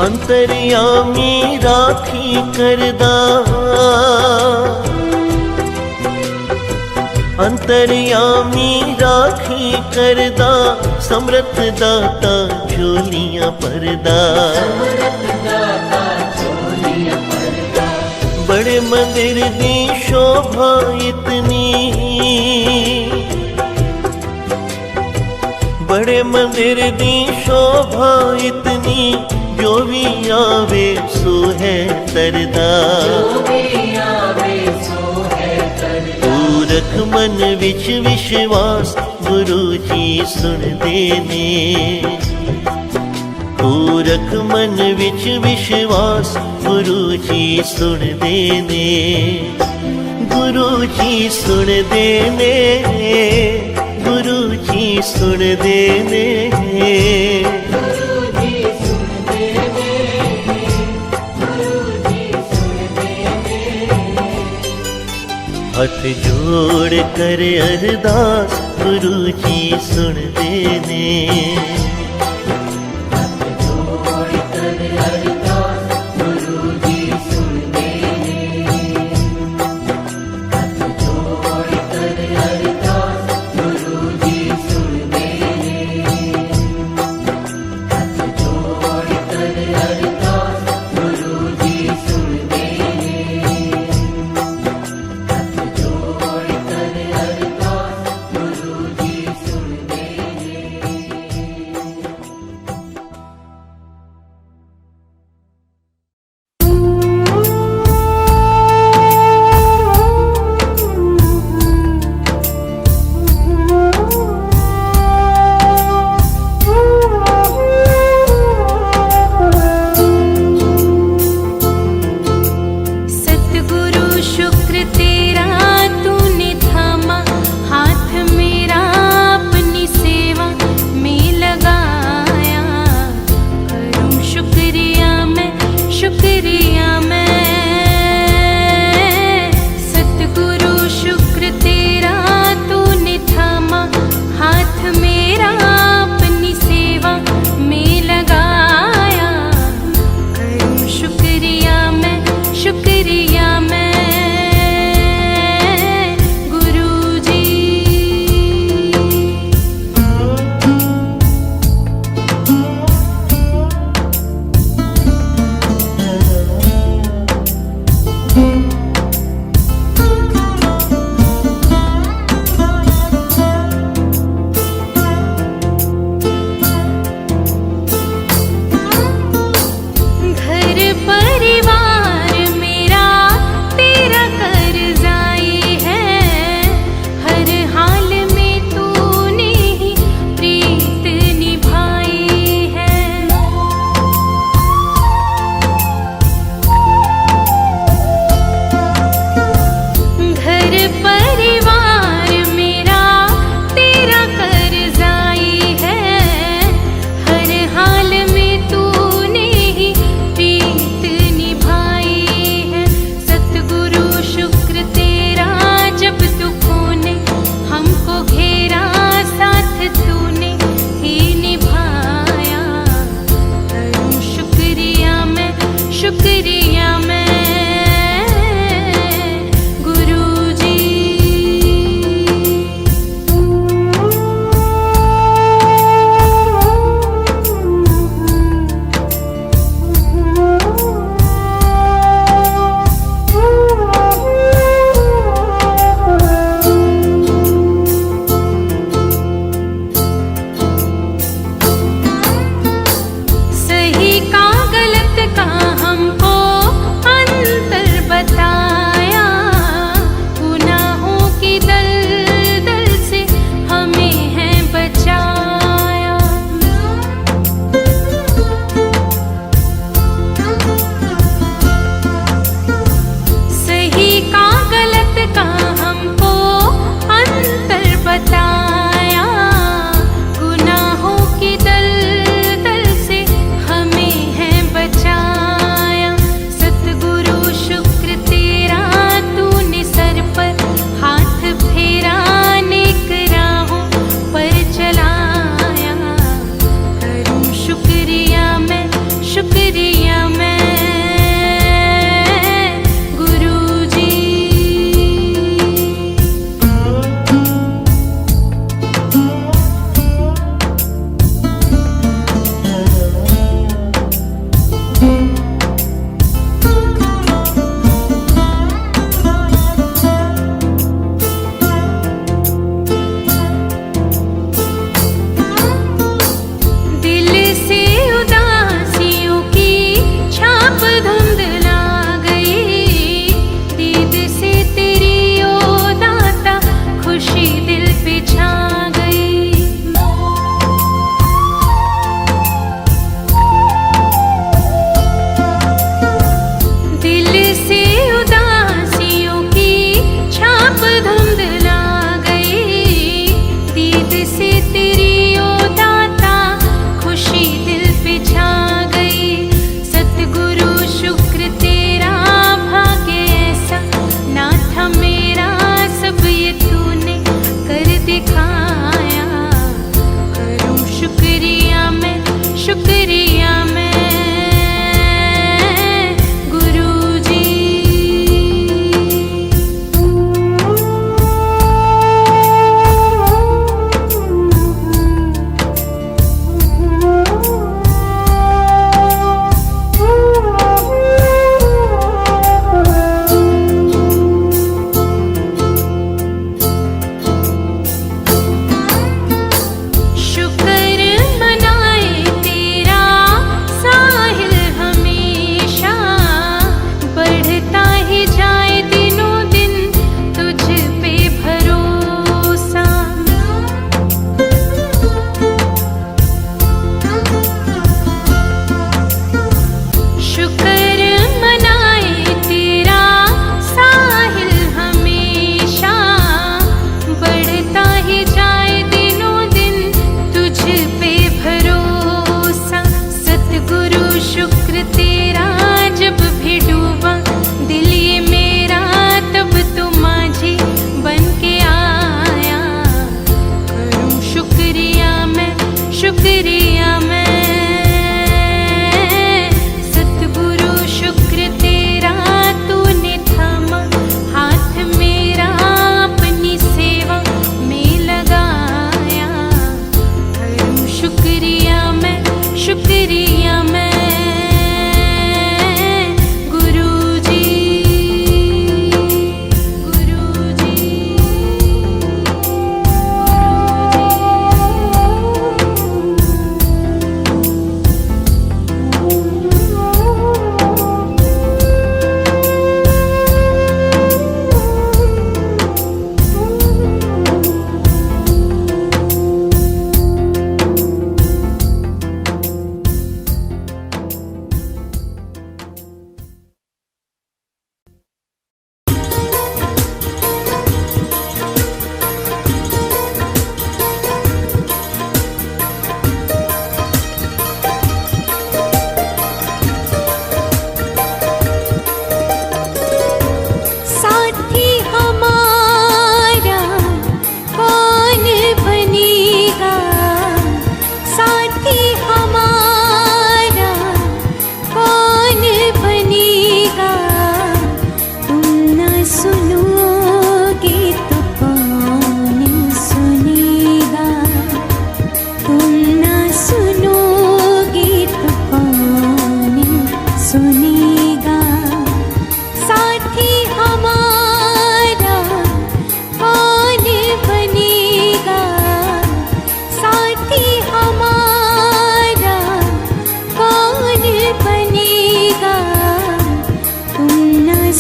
अंतर्यामी राखी करदा, अंतर्यामी राखी करदा, समर्थ दाता झोलियां भरदा। बड़े मंदिर दी शोभा इतनी, बड़े मंदिर दी शोभा इतनी, जो भी आवे सो है तरदा। तू रख मन विच विश्वास, गुरु जी सुनदे ने। तू रख मन विच विश्वास, गुरु जी सुनदे ने। गुरु जी सुनदे ने, गुरु जी सुनदे ने। हथ जोड़ कर अरदास, गुरु जी सुनदे ने।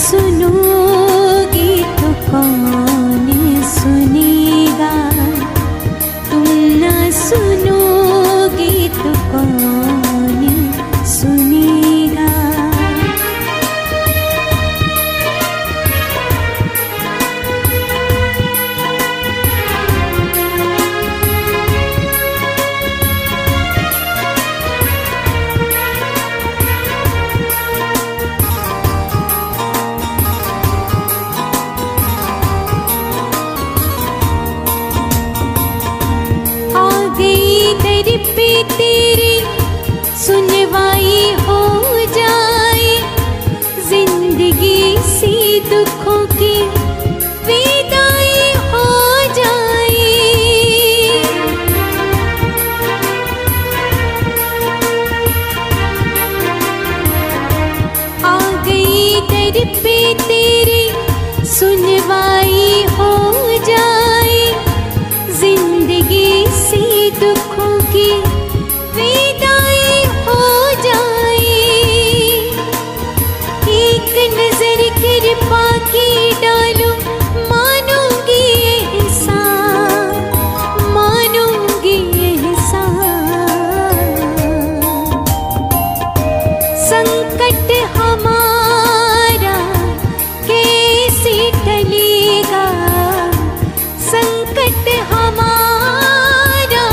सुनोगे तो कौन सुनेगा, तुम ना सुनोगे तो कौन सुनेगा। दर पे तेरे सुनवाई हो जाए, जिंदगी सी दुखों की विदाई हो जाए। आ गई दर पे तेरे सुनवाई हो जाए, जिंदगी सी दुखों की विदाई हो जाए। एक नजर कृपा की डालो, मानूंगी एहसान, मानूंगी एहसान। संकट हमारा कैसे टलेगा, संकट हमारा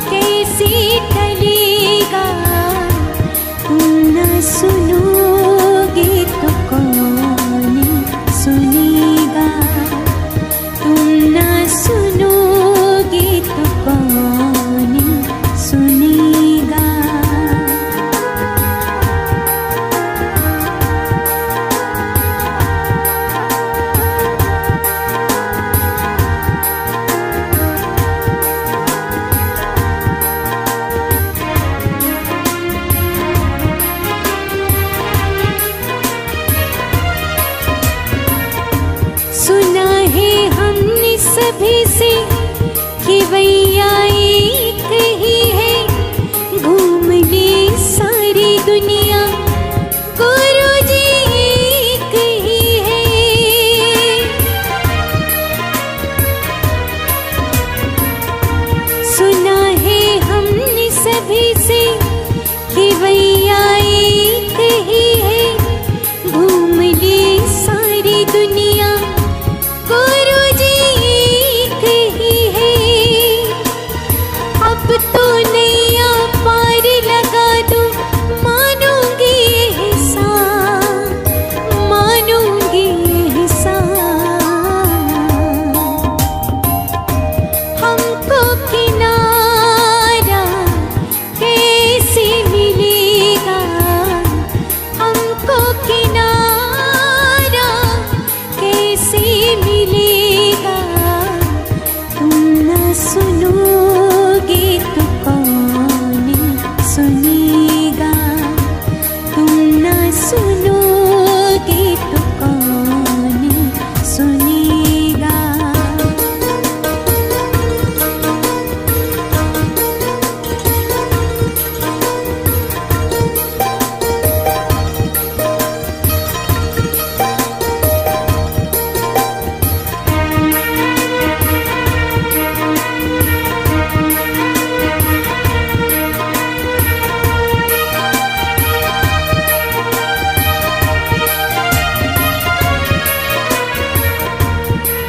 कैसे टलेगा। तुम न सुनोगे तो कौन सुनेगा, तुम न सुनोगे तो कौन सुनेगा। सुना है हमने सभी से कि भैया एक ही है, घूम ली सारी दुनिया गुरु जी एक ही है। सुना है हमने सभी से कि भैया एक ही है, घूम ली सारी दुनिया गुरु जी एक ही है। अब तो नैया पार लगा दूं, मानूंगी एहसान, मानूंगी एहसान। हमको किनारा कैसे मिलेगा, हमको किनारा कैसे मिलेगा। तुम न सुनोगे तो कौन सुनेगा, तुम न सुनोगे तो कौन सुनेगा।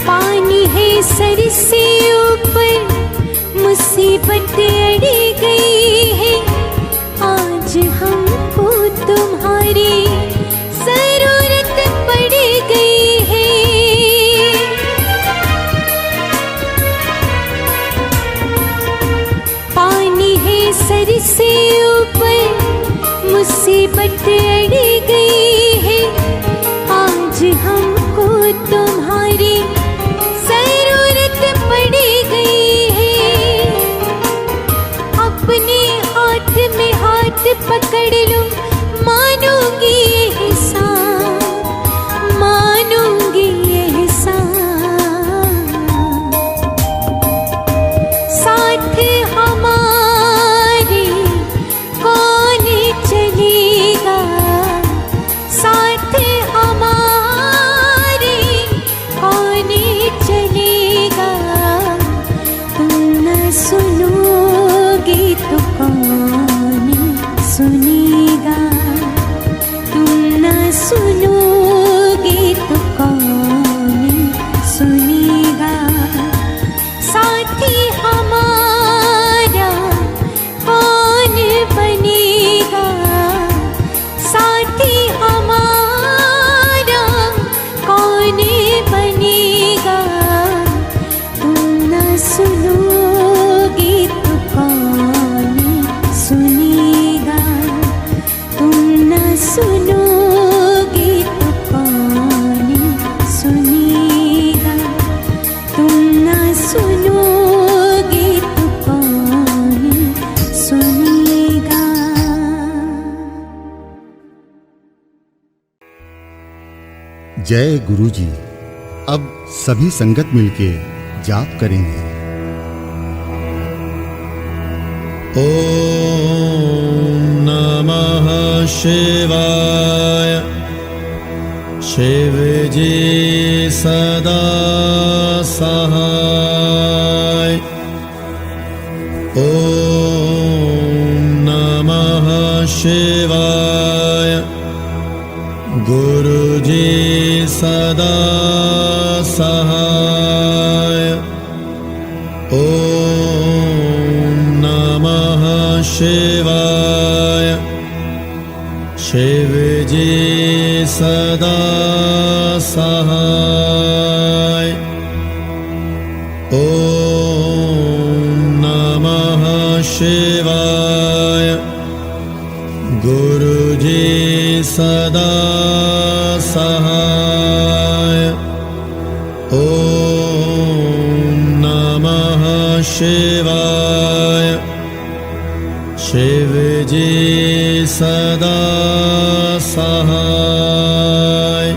पानी है सर से ऊपर, मुसीबत अड़ी गई है, आज हमको तुम्हारी जरूरत पड़ गई है। पानी है सर से ऊपर, मुसीबत अड़ी गई है, आज हमको तुम्हारी जरूरत पड़ी सुनोगे तो कौन सुनेगा, साथी हमारा कौन बनेगा, साथी हमारा कौन बनेगा। तुम न सुनोगे तो कौन सुनेगा, तुम न सुनोगे तो कौन सुनेगा, तुम न सुनोगे तो कौन सुनेगा। जय गुरु जी। अब सभी संगत मिलके जाप करेंगे। ओम नमः शिवाय। शिव जी सदा सहाय। ओम नमः शिवाय। गुरु जी सदा सहाय। ओम नमः शिवाय। शिव जी सदा सहाय। ओम नमः शिवाय। गुरु जी सदा सहाय। ओम नमः शिवाय। शिव जी सदा सहाय।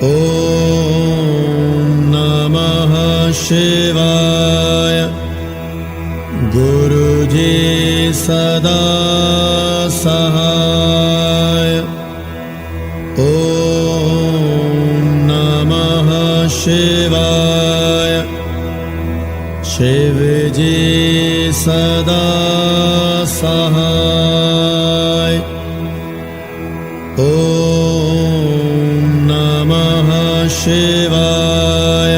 ओम नमः शिवाय। गुरु जी सदा सहाय। ओम नमः शिवाय। शिव जी सदा सहाय। ओम नमः शिवाय।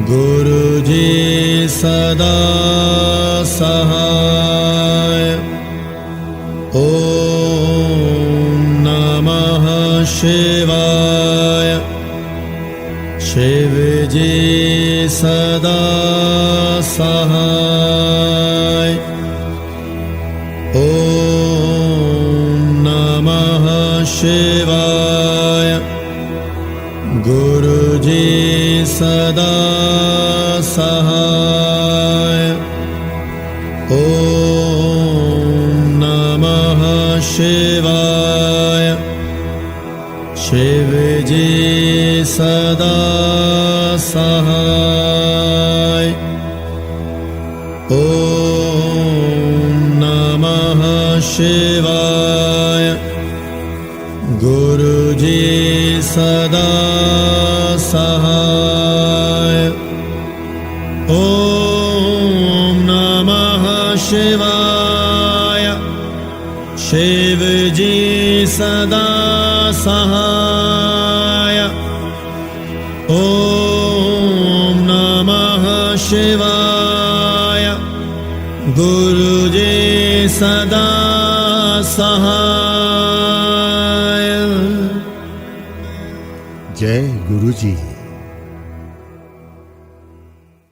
गुरु जी सदा सहाय। ओम नमः शिवाय। शिव जी सदा सहाय। ओम नमः शिवाय। गुरु जी सदा सहाय। ओम नमः शिवाय। शिव जी सदा सहाय। ओम नमः शिवाय। गुरु जी सदा सहाय। ओम नमः शिवाय। शिव जी सदा सहाय। ओम नमः शिवाय। गुरु जी सदा सहाय। जय गुरु जी।